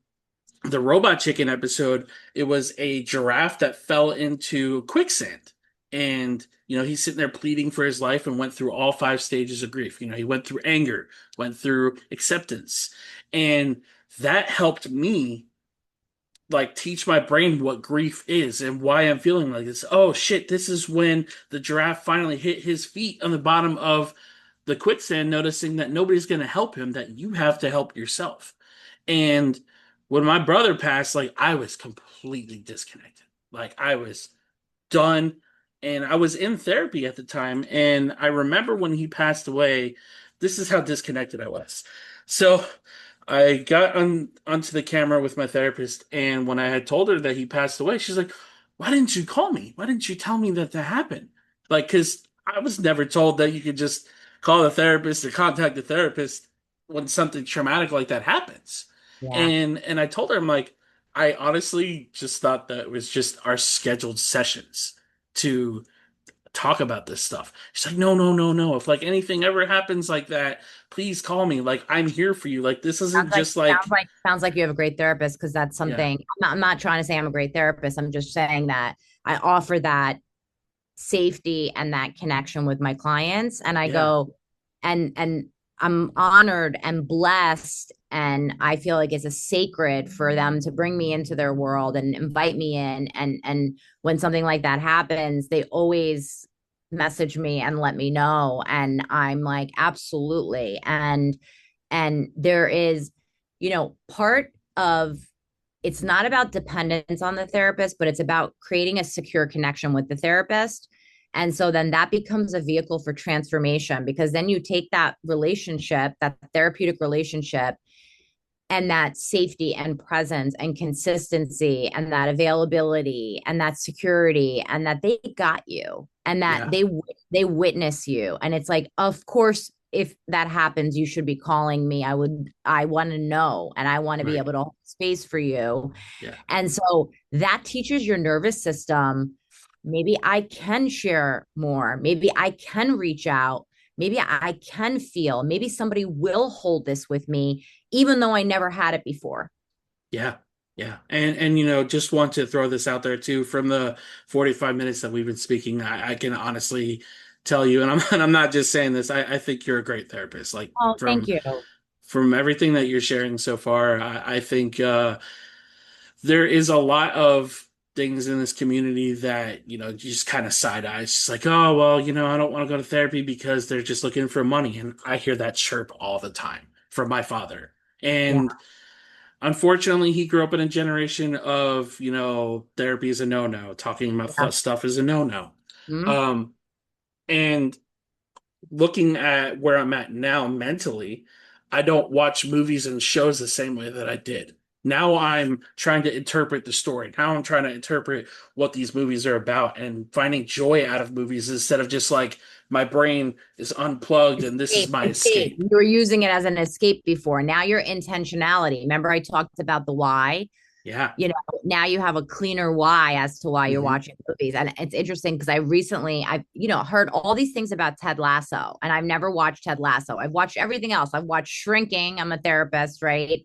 the Robot Chicken episode, it was a giraffe that fell into quicksand. And, he's sitting there pleading for his life and went through all 5 stages of grief. He went through anger, went through acceptance. And that helped me like teach my brain what grief is and why I'm feeling like this. Oh shit, this is when the giraffe finally hit his feet on the bottom of the quicksand, noticing that nobody's going to help him, that you have to help yourself. And when my brother passed, like I was completely disconnected. Like I was done. And I was in therapy at the time. And I remember when he passed away, this is how disconnected I was. So I got onto the camera with my therapist, and when I had told her that he passed away, she's like, "Why didn't you call me? Why didn't you tell me that happened?" Like, because I was never told that you could just call the therapist or contact the therapist when something traumatic like that happens. Yeah. And I told her, I'm like, I honestly just thought that it was just our scheduled sessions to talk about this stuff. She's like, no, no, no, no. If like anything ever happens like that, please call me. Like I'm here for you. Like this isn't Sounds like just sounds like, like sounds like you have a great therapist because that's yeah, something I'm not trying to say I'm a great therapist. I'm just saying that I offer that safety and that connection with my clients. And I yeah, go, and I'm honored and blessed. And I feel like it's a sacred for them to bring me into their world and invite me in. And when something like that happens, they always message me and let me know. And I'm like, absolutely. And there is, part of it's not about dependence on the therapist, but it's about creating a secure connection with the therapist. And so then that becomes a vehicle for transformation because then you take that relationship, that therapeutic relationship, and that safety and presence and consistency and that availability and that security and that they got you and that yeah, they witness you. And it's like, of course, if that happens, you should be calling me. I want to know and I want to be right. able to hold space for you. Yeah, And so that teaches your nervous system, maybe I can share more. Maybe I can reach out. Maybe I can feel. Maybe somebody will hold this with me, even though I never had it before. yeah, yeah. And just want to throw this out there too. From the 45 minutes that we've been speaking, I can honestly tell you, and I'm and I'm not just saying this, I think you're a great therapist. Like Oh, thank from you. from everything that you're sharing so far, I think there is a lot of things in this community that, you just kind of side eye. It's just like, oh, well, I don't want to go to therapy because they're just looking for money. And I hear that chirp all the time from my father. Yeah. And unfortunately, he grew up in a generation of, therapy is a no-no, talking about Yeah. stuff is a no-no. Mhm. Um, and looking at where I'm at now mentally, I don't watch movies and shows the same way that I did. Now I'm trying to interpret the story. Now I'm trying to interpret what these movies are about and finding joy out of movies instead of just like my brain is unplugged and this is my Escape. escape. You were using it as an escape before. Now your intentionality. Remember, I talked about the why. Yeah. Now you have a cleaner why as to why you're Hmm. watching movies. And it's interesting because I've heard all these things about Ted Lasso, and I've never watched Ted Lasso. I've watched everything else. I've watched Shrinking. I'm a therapist, right?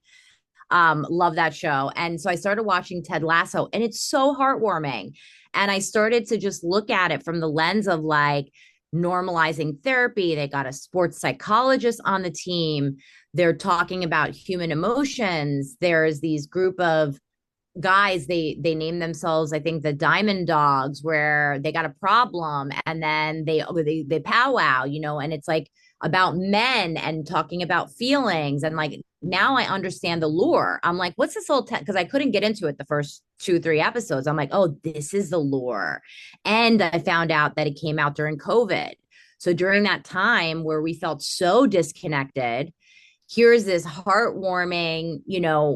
Love that show. And so I started watching Ted Lasso, and it's so heartwarming. And I started to just look at it from the lens of like normalizing therapy. They got a sports psychologist on the team. They're talking about human emotions. There's these group of guys, they name themselves, I think, the Diamond Dogs, where they got a problem and then they powwow, and it's like about men and talking about feelings. And like now I understand the lore. I'm like, what's this whole because I couldn't get into it the first 2 3 episodes. I'm like, oh, this is the lore. And I found out that it came out during COVID. So during that time where we felt so disconnected, here's this heartwarming,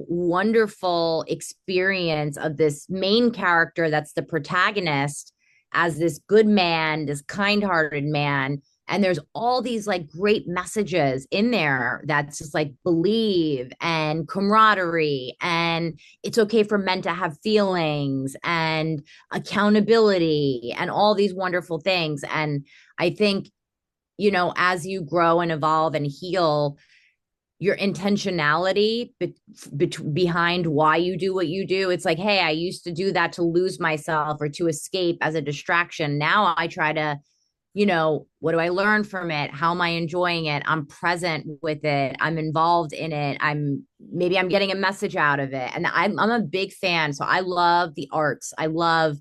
wonderful experience of this main character that's the protagonist as this good man, this kind-hearted man. And there's all these like great messages in there that's just like believe and camaraderie and it's okay for men to have feelings and accountability and all these wonderful things. And I think, as you grow and evolve and heal, your intentionality behind why you do what you do. It's like, hey, I used to do that to lose myself or to escape as a distraction. Now I try to, what do I learn from it? How am I enjoying it? I'm present with it. I'm involved in it. I'm getting a message out of it. And I'm a big fan. So I love the arts. I love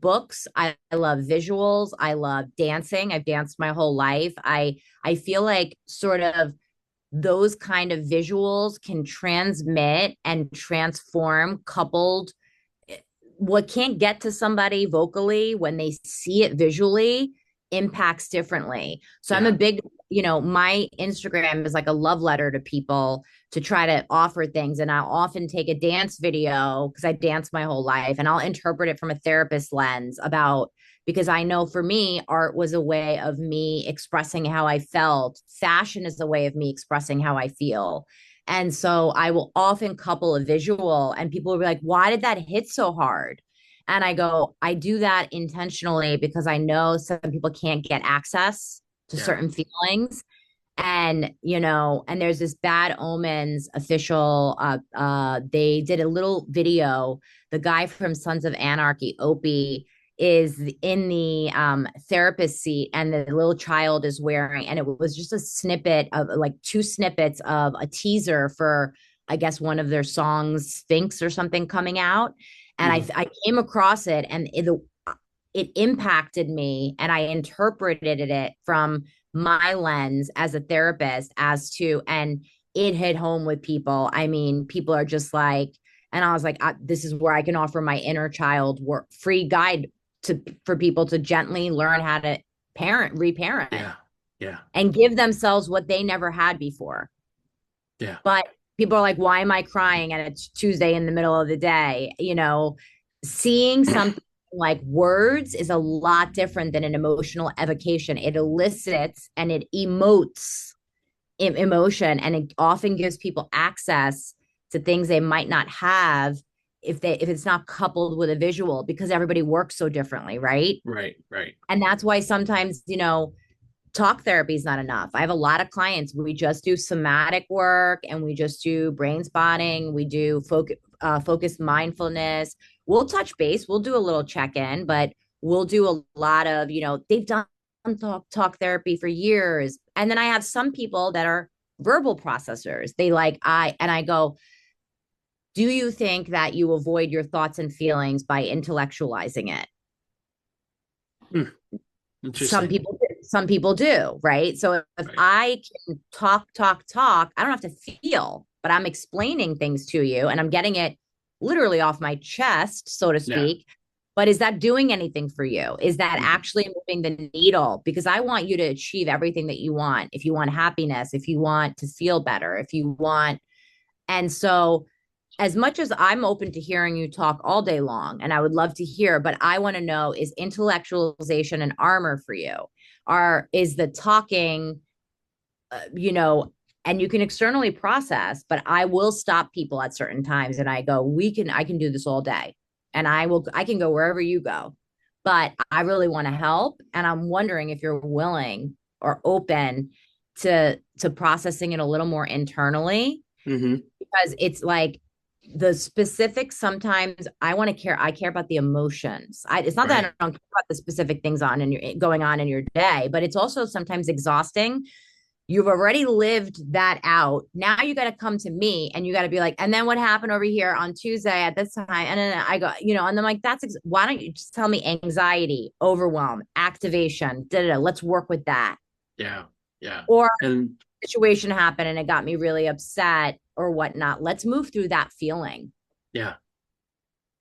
books. I love visuals. I love dancing. I've danced my whole life. I feel like sort of those kind of visuals can transmit and transform coupled what can't get to somebody vocally when they see it visually impacts differently. So I'm a Yeah. big, my Instagram is like a love letter to people to try to offer things. And I'll often take a dance video because I danced my whole life and I'll interpret it from a therapist lens about, because I know for me, art was a way of me expressing how I felt. Fashion is a way of me expressing how I feel. And so I will often couple a visual, and people will be like, why did that hit so hard? And I go, I do that intentionally because I know some people can't get access to Yeah. certain feelings. And, and there's this Bad Omens official, they did a little video. The guy from Sons of Anarchy, Opie, is in the therapist seat, and the little child is wearing, and it was just a snippet of like two snippets of a teaser for, I guess, one of their songs, Sphinx or something, coming out. And Mhm. I came across it, and it impacted me, and I interpreted it from my lens as a therapist as to, and it hit home with people. I mean, people are just like, and I was like, this is where I can offer my inner child work free guide for people to gently learn how to reparent, Yeah. Yeah. and give themselves what they never had before. Yeah. But people are like, why am I crying? And it's Tuesday in the middle of the day. Seeing something like words is a lot different than an emotional evocation. It elicits and it emotes emotion, and it often gives people access to things they might not have if it's not coupled with a visual, because everybody works so differently, right? Right. Right. And that's why sometimes, talk therapy is not enough. I have a lot of clients. We just do somatic work, and we just do brain spotting. We do focused mindfulness. We'll touch base. We'll do a little check in, but we'll do a lot of, they've done talk therapy for years. And then I have some people that are verbal processors. I go, do you think that you avoid your thoughts and feelings by intellectualizing it? Hmm. some Interesting. people some people do, right? So if Right. I can talk, I don't have to feel, but I'm explaining things to you and I'm getting it literally off my chest, so to Yeah. speak. But is that doing anything for you? Is that Mhm. actually moving the needle? Because I want you to achieve everything that you want. If you want happiness, if you want to feel better, if you want, and so, as much as I'm open to hearing you talk all day long, and I would love to hear, but I want to know, is intellectualization an armor for you? Or is the talking, uh, you know, and you can externally process, but I will stop people at certain times and I go, I can do this all day, and I can go wherever you go. But I really want to help. And I'm wondering if you're willing or open to processing it a little more internally, Mhm. because it's like the specifics. Sometimes I care about the emotions. It's not that Right. I don't care about the specific things going on in your day, but it's also sometimes exhausting. You've already lived that out. Now you got to come to me and you got to be like, and then what happened over here on Tuesday at this time? And then I go, and I'm like, why don't you just tell me anxiety, overwhelm, activation, da, da, da. Let's work with that. Yeah. Yeah. Or And situation happened and it got me really upset or whatnot. Let's move through that feeling. yeah.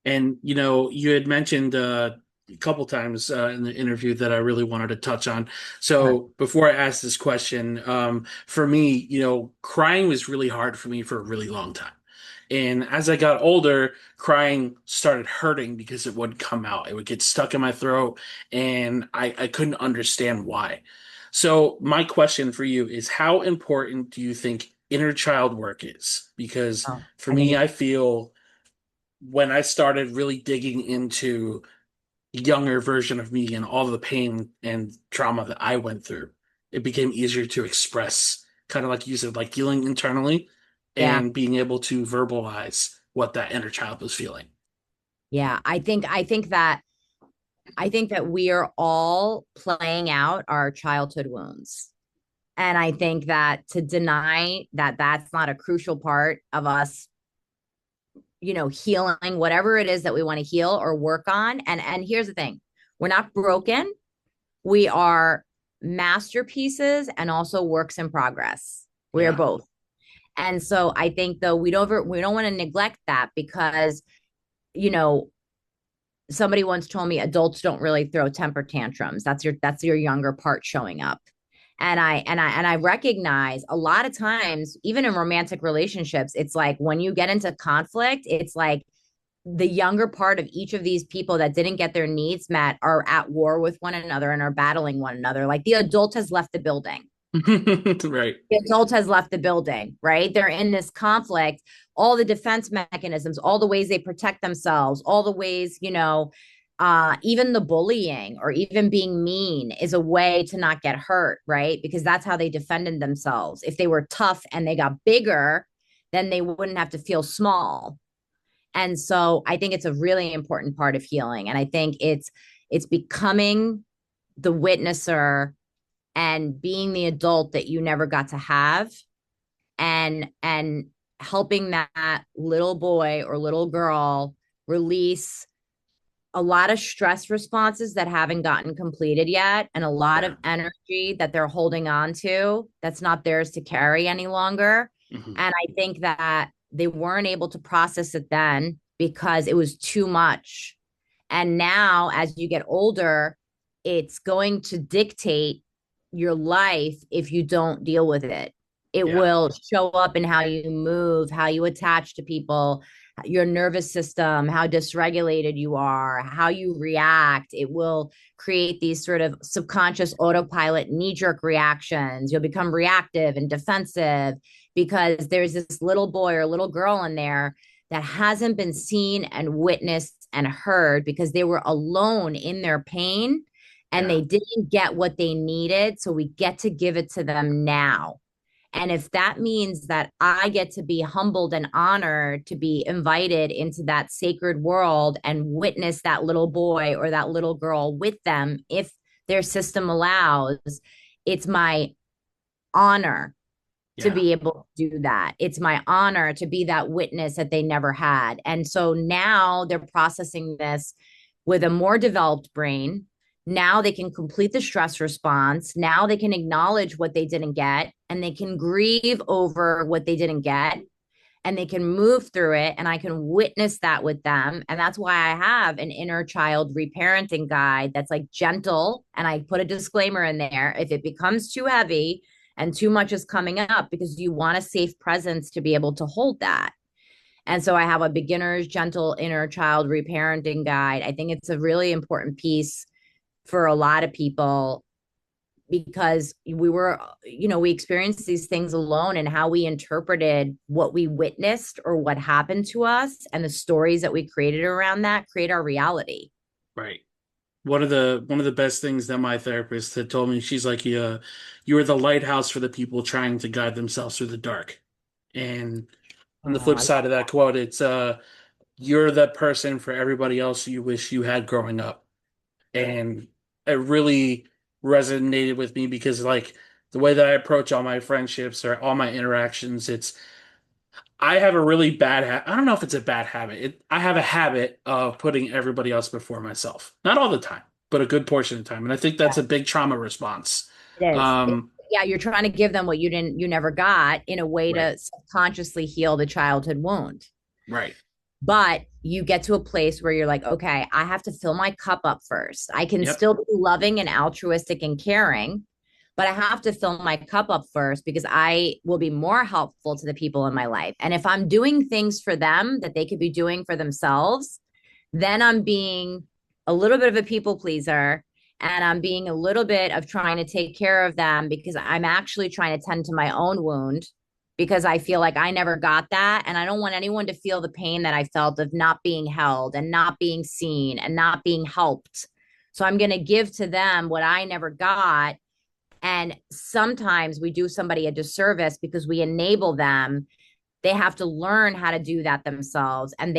And you had mentioned a couple times in the interview that I really wanted to touch on. Sure. So before I ask this question, for me, crying was really hard for me for a really long time. And as I got older, crying started hurting because it wouldn't come out. It would get stuck in my throat, and I couldn't understand why. So my question for you is, how important do you think inner child work is? Because Oh, for I think me, it's I feel when I started really digging into younger version of me and all the pain and trauma that I went through, it became easier to express, kind of like you said, like healing internally yeah. and being able to verbalize what that inner child was feeling. Yeah. I think that we are all playing out our childhood wounds. And I think that to deny that that's not a crucial part of us, healing whatever it is that we want to heal or work on. And here's the thing. We're not broken. We are masterpieces and also works in progress. We are Yeah. both. And so I think though we don't want to neglect that, because you know somebody once told me adults don't really throw temper tantrums. That's your younger part showing up. And I recognize a lot of times, even in romantic relationships, it's like when you get into conflict, it's like the younger part of each of these people that didn't get their needs met are at war with one another and are battling one another. Like the adult has left the building. Right. The adult has left the building, right? They're in this conflict, all the defense mechanisms, all the ways they protect themselves, all the ways, even the bullying or even being mean is a way to not get hurt, right? Because that's how they defended themselves. If they were tough and they got bigger, then they wouldn't have to feel small. And so I think it's a really important part of healing. And I think it's becoming the witnesser and being the adult that you never got to have, and helping that little boy or little girl release a lot of stress responses that haven't gotten completed yet, and a lot Yeah. of energy that they're holding on to that's not theirs to carry any longer. Hmm. And I think that they weren't able to process it then because it was too much. And now, as you get older, it's going to dictate your life if you don't deal with it. It Yeah. will show up in how you move, how you attach to people, your nervous system, how dysregulated you are, how you react. It will create these sort of subconscious autopilot knee jerk reactions. You'll become reactive and defensive because there's this little boy or little girl in there that hasn't been seen and witnessed and heard because they were alone in their pain and Yeah. they didn't get what they needed. So we get to give it to them now. And if that means that I get to be humbled and honored to be invited into that sacred world and witness that little boy or that little girl with them, if their system allows, it's my honor to Yeah. be able to do that. It's my honor to be that witness that they never had. And so now they're processing this with a more developed brain. Now they can complete the stress response. Now they can acknowledge what they didn't get and they can grieve over what they didn't get and they can move through it. And I can witness that with them. And that's why I have an inner child reparenting guide that's like gentle. And I put a disclaimer in there if it becomes too heavy and too much is coming up, because you want a safe presence to be able to hold that. And so I have a beginner's gentle inner child reparenting guide. I think it's a really important piece for a lot of people because we experienced these things alone, and how we interpreted what we witnessed or what happened to us and the stories that we created around that create our reality. Right. One of the best things that my therapist had told me, she's like, "Yeah, you are the lighthouse for the people trying to guide themselves through the dark." And on the Oh, flip side of that quote, it's you're the person for everybody else you wish you had growing up. And it really resonated with me because like the way that I approach all my friendships or all my interactions, it's I have a really bad I don't know if it's a bad habit. I have a habit of putting everybody else before myself. Not all the time, but a good portion of the time. And I think that's yeah, a big trauma response. it is. Um, Yeah, you're trying to give them what you never got in a way right, to subconsciously heal the childhood wound. right. But you get to a place where you're like, okay, I have to fill my cup up first. I can Yep, still be loving and altruistic and caring, but I have to fill my cup up first because I will be more helpful to the people in my life. And if I'm doing things for them that they could be doing for themselves, then I'm being a little bit of a people pleaser, and I'm being a little bit of trying to take care of them because I'm actually trying to tend to my own wound because I feel like I never got that. And I don't want anyone to feel the pain that I felt of not being held and not being seen and not being helped. So I'm going to give to them what I never got. And sometimes we do somebody a disservice because we enable them. They have to learn how to do that themselves. And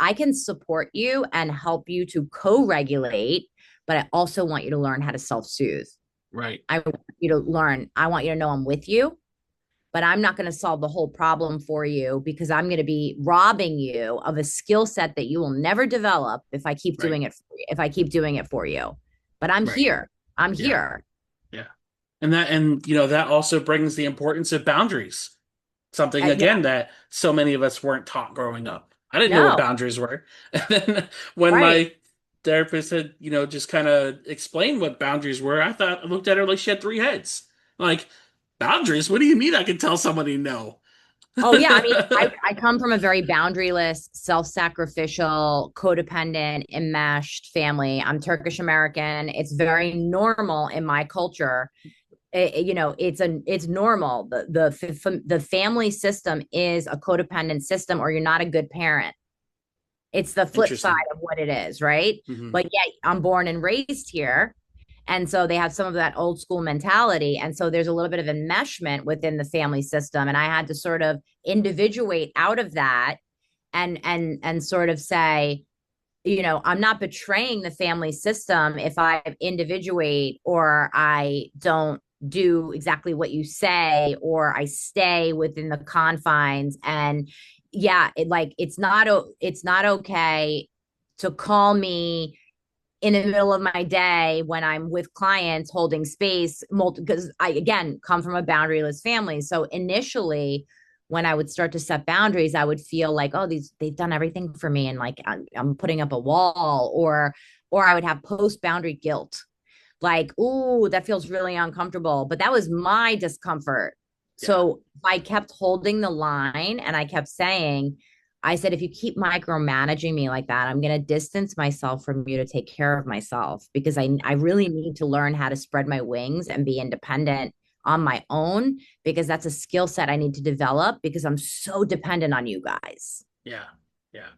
I can support you and help you to co regulate, but I also want you to learn how to self soothe. right, I want you to know I'm with you, but I'm not going to solve the whole problem for you because I'm going to be robbing you of a skill set that you will never develop if I keep right, doing it if I keep doing it for you. But I'm right. here. I'm Yeah, here. yeah. And that also brings the importance of boundaries. Something Yeah, again that so many of us weren't taught growing up. I didn't know what no, boundaries were. And then when right. therapist had, just kind of explained what boundaries were, I looked at her like she had three heads. Like, boundaries? What do you mean I can tell somebody no? Oh yeah, I mean, I come from a very boundaryless, self-sacrificial, codependent, enmeshed family. I'm Turkish American. It's very normal in my culture. It's normal. The family system is a codependent system, or you're not a good parent. It's the flip side Interesting. of what it is, right? Hmm. But yet I'm born and raised here. And so they have some of that old school mentality. And so there's a little bit of enmeshment within the family system. And I had to sort of individuate out of that and sort of say, I'm not betraying the family system if I individuate or I don't do exactly what you say or I stay within the confines. And yeah, it's not okay to call me in the middle of my day when I'm with clients holding space, because I, again, come from a boundaryless family. So initially, when I would start to set boundaries, I would feel like, oh, they've done everything for me, and like I'm putting up a wall, or I would have post boundary guilt, like, ooh, that feels really uncomfortable. But that was my discomfort. Yeah. So I kept holding the line and I kept saying, I said, if you keep micromanaging me like that, I'm going to distance myself from you to take care of myself, because I really need to learn how to spread my wings and be independent on my own, because that's a skill set I need to develop because I'm so dependent on you guys. Yeah. Yeah.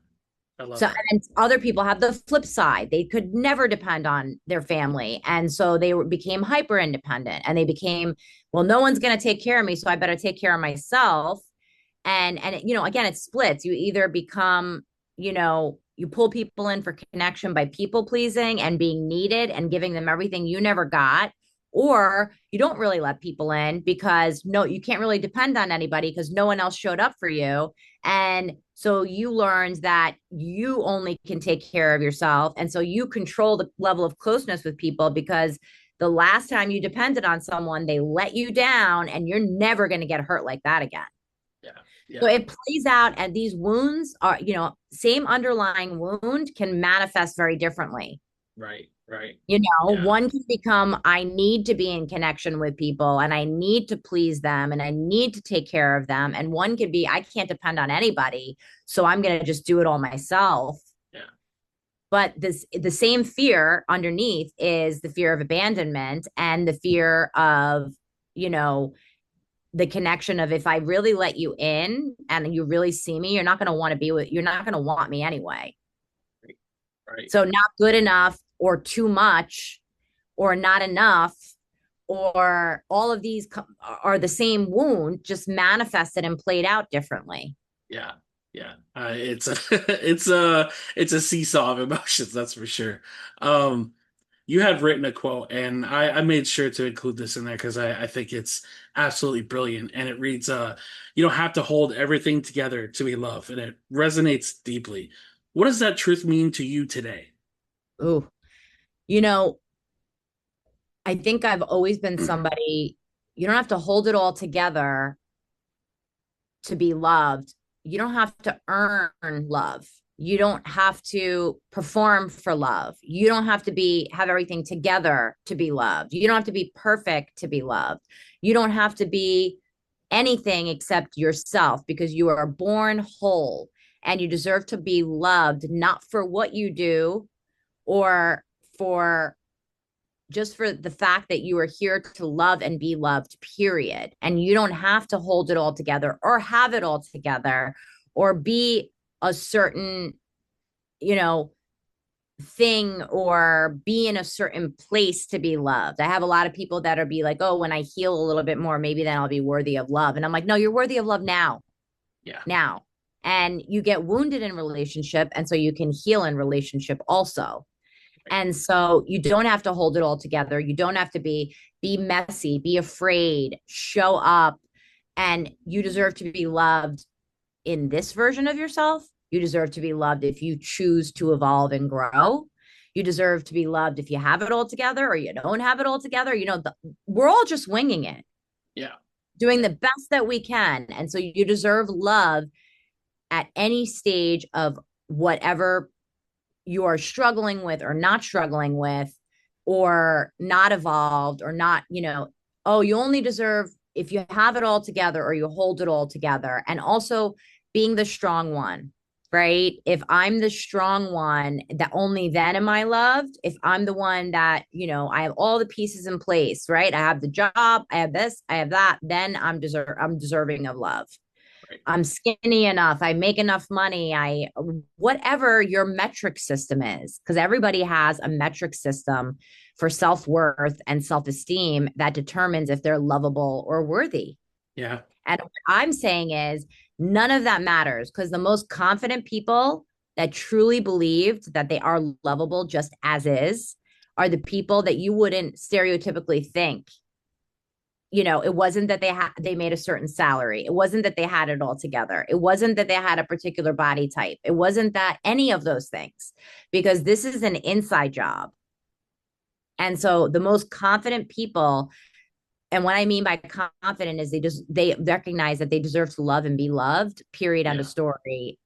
I love So, that. and other people have the flip side. They could never depend on their family. And so became hyper independent and they became, well, no one's going to take care of me. So I better take care of myself. And again, it splits. You either become, you pull people in for connection by people pleasing and being needed and giving them everything you never got, or you don't really let people in because no, you can't really depend on anybody because no one else showed up for you. And so you learned that you only can take care of yourself. And so you control the level of closeness with people, because the last time you depended on someone, they let you down, and you're never going to get hurt like that again. Yeah. So Yeah. it plays out, and these wounds are, same underlying wound can manifest very differently. Right. Right. Yeah. One can become, I need to be in connection with people and I need to please them and I need to take care of them. And one could be, I can't depend on anybody. So I'm going to just do it all myself. Yeah. But the same fear underneath is the fear of abandonment and the fear of, you know, the connection of, if I really let you in and you really see me, you're not going to want me anyway. Right. Right. So not good enough or too much or not enough, or all of these are the same wound, just manifested and played out differently. Yeah. Yeah. It's a it's a seesaw of emotions, that's for sure. Um, you had written a quote, and I made sure to include this in there because I think it's absolutely brilliant. And it reads, "You don't have to hold everything together to be loved," and it resonates deeply. What does that truth mean to you today? Ooh, you know, I think I've always been somebody, you don't have to hold it all together to be loved. You don't have to earn love. You don't have to perform for love. You don't have to have everything together to be loved. You don't have to be perfect to be loved. You don't have to be anything except yourself, because you are born whole and you deserve to be loved, not for what you do, or for just for the fact that you are here to love and be loved, period. And you don't have to hold it all together or have it all together or be a certain, you know, thing or be in a certain place to be loved. I have a lot of people that are be like, oh, when I heal a little bit more, maybe then I'll be worthy of love. And I'm like, no, you're worthy of love now, Yeah. now. And you get wounded in relationship. And so you can heal in relationship also. And so you don't have to hold it all together. You don't have to be messy, be afraid, show up, and you deserve to be loved in this version of yourself. You deserve to be loved if you choose to evolve and grow. You deserve to be loved if you have it all together or you don't have it all together. We're all just winging it, Yeah. doing Yeah. the best that we can. And so you deserve love at any stage of whatever you are struggling with or not struggling with, or not evolved, or not, oh, you only deserve if you have it all together or you hold it all together. And also being the strong one, right? If I'm the strong one, that only then am I loved. If I'm the one that, I have all the pieces in place, right? I have the job, I have this, I have that, then I'm deserving of love. Right. I'm skinny enough, I make enough money, I whatever your metric system is, because everybody has a metric system for self-worth and self-esteem that determines if they're lovable or worthy. Yeah. And what I'm saying is none of that matters, because the most confident people that truly believed that they are lovable just as is are the people that you wouldn't stereotypically think. It wasn't that they made a certain salary. It wasn't that they had it all together. It wasn't that they had a particular body type. It wasn't that any of those things, because this is an inside job. And so the most confident people, and what I mean by confident is they recognize that they deserve to love and be loved, period, end of Yeah. story,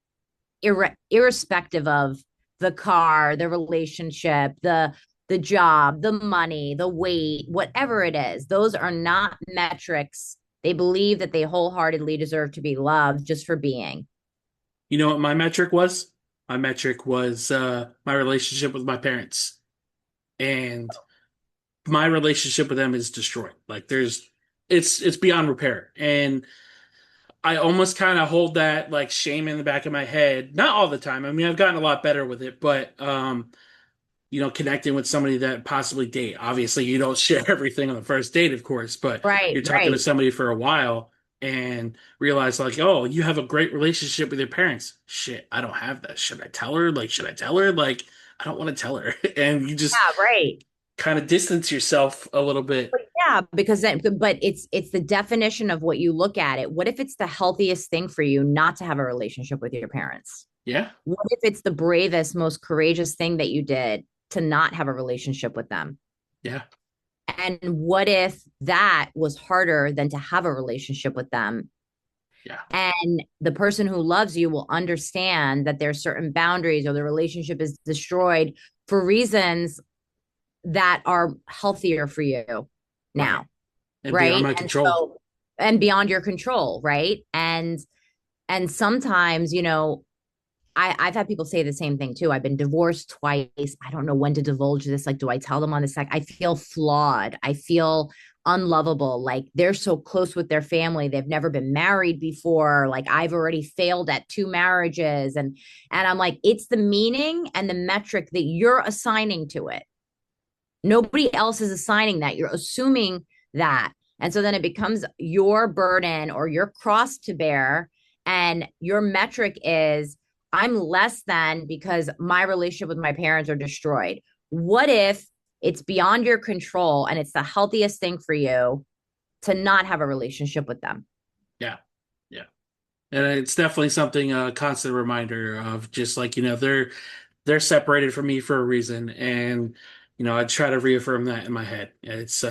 irrespective of the car, the relationship, the job, the money, the weight, whatever it is. Those are not metrics. They believe that they wholeheartedly deserve to be loved just for being. You know what my metric was? My metric was my relationship with my parents. And my relationship with them is destroyed. Like it's beyond repair. And I almost kind of hold that like shame in the back of my head. Not all the time. I mean, I've gotten a lot better with it, but connecting with somebody that possibly date. Obviously, you don't share everything on the first date, of course, but Right, you're talking to right. somebody for a while and realize like, oh, you have a great relationship with your parents. Shit, I don't have that. Should I tell her? Like, should I tell her? Like, I don't want to tell her. And you just Yeah, right. kind of distance yourself a little bit. Yeah, because then, but it's the definition of what you look at it. What if it's the healthiest thing for you not to have a relationship with your parents? Yeah, What if it's the bravest, most courageous thing that you did to not have a relationship with them? yeah, And what if that was harder than to have a relationship with them? yeah, And the person who loves you will understand that there's certain boundaries, or the relationship is destroyed for reasons that are healthier for you right. now, And beyond right? my And control. so, and beyond your control, right? And sometimes, I've had people say the same thing too. I've been divorced twice. I don't know when to divulge this. Like, do I tell them on the sec? I feel flawed. I feel unlovable. Like they're so close with their family. They've never been married before. Like I've already failed at two marriages. And I'm like, it's the meaning and the metric that you're assigning to it. Nobody else is assigning that. You're assuming that. And so then it becomes your burden or your cross to bear. And your metric is, I'm less than because my relationship with my parents are destroyed. What if it's beyond your control and it's the healthiest thing for you to not have a relationship with them? Yeah, yeah. And it's definitely something a constant reminder of just like, they're separated from me for a reason. And, I try to reaffirm that in my head. It's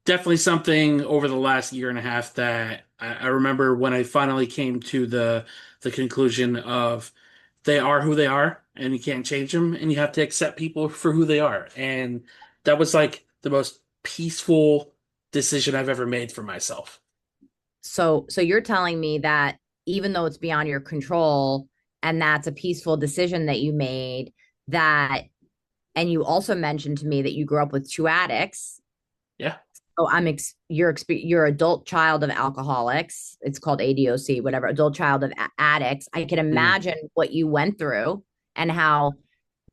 definitely something over the last year and a half that I remember when I finally came to the conclusion of they are who they are and you can't change them and you have to accept people for who they are. And that was like the most peaceful decision I've ever made for myself. So you're telling me that even though it's beyond your control and that's a peaceful decision that you made, that, and you also mentioned to me that you grew up with two addicts. Yeah. Oh, you're adult child of alcoholics. It's called ADOC, whatever. Adult child of addicts. I can Mhm. imagine what you went through and how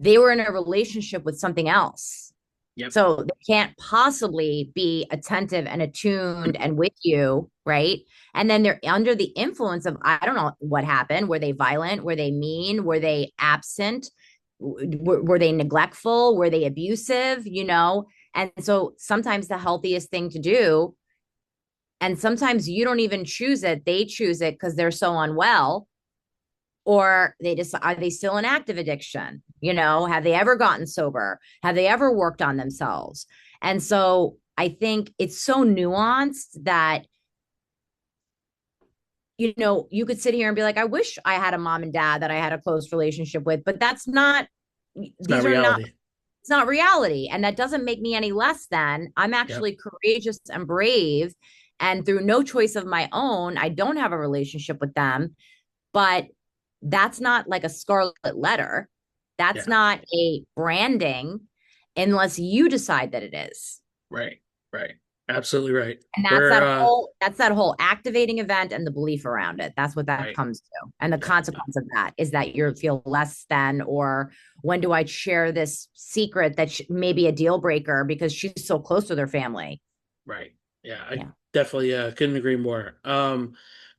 they were in a relationship with something else. Yep. So they can't possibly be attentive and attuned and with you, right? And then they're under the influence of, I don't know what happened. Were they violent? Were they mean? Were they absent? Were they neglectful? Were they abusive? And so sometimes the healthiest thing to do, and sometimes you don't even choose it, they choose it because they're so unwell, or they just, are they still in active addiction? Have they ever gotten sober? Have they ever worked on themselves? And so I think it's so nuanced that, you could sit here and be like, I wish I had a mom and dad that I had a close relationship with, but that's not It's not these are not, reality. it's not reality. And that doesn't make me any less than. I'm Yep. actually courageous and brave. And through no choice of my own, I don't have a relationship with them. But that's not like a scarlet letter. That's Yeah. not a branding unless you decide that it is. Right. Right. Absolutely right. And We're that's that whole activating event and the belief around it. That's what that right. comes to. And the Yep. consequence of that is that you feel less than, or when do I share this secret that may be a deal breaker because she's so close to their family? Right. Yeah, I Yeah. definitely couldn't agree more.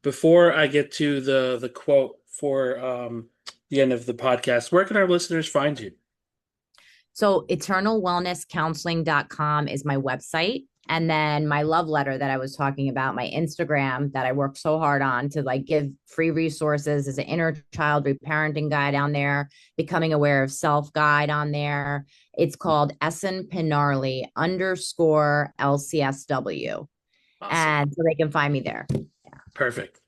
Before I get to the quote for the end of the podcast, where can our listeners find you? So eternalwellnesscounseling.com is my website. And then my love letter that I was talking about, my Instagram that I work so hard on to like give free resources, is an inner child reparenting guide on there, becoming aware of self guide on there. It's called Esin Pinarli underscore LCSW. Awesome. And so they can find me there. Perfect.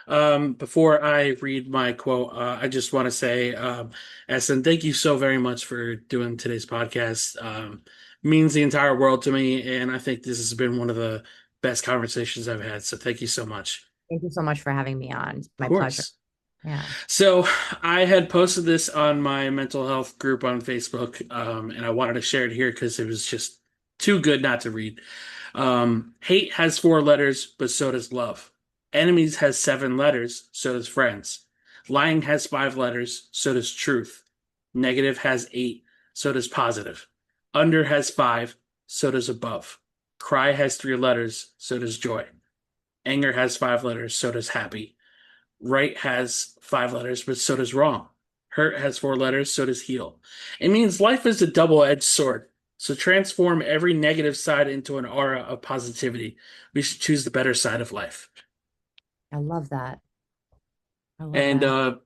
Before I read my quote, I just want to say, Essen, thank you so very much for doing today's podcast. Means the entire world to me, and I think this has been one of the best conversations I've had. So thank you so much. Thank you so much for having me on. It's Of my pleasure. course. Yeah. So I had posted this on my mental health group on Facebook, and I wanted to share it here because it was just too good not to read. Hate has four letters, but so does love. Enemies has seven letters, so does friends. Lying has five letters, so does truth. Negative has eight, so does positive. Under has five, so does above. Cry has three letters, so does joy. Anger has five letters, so does happy. Right has five letters, but so does wrong. Hurt has four letters, so does heal. It means life is a double-edged sword. So transform every negative side into an aura of positivity. We should choose the better side of life. I love that. I love And that.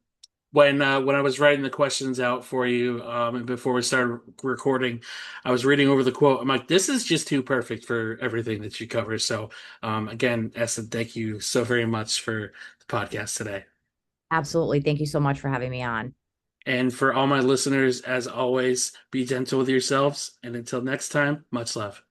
when I was writing the questions out for you, and before we started recording, I was reading over the quote. I'm like, this is just too perfect for everything that you cover. So, again, Essen, thank you so very much for the podcast today. Absolutely. Thank you so much for having me on. And for all my listeners, as always, be gentle with yourselves. And until next time, much love.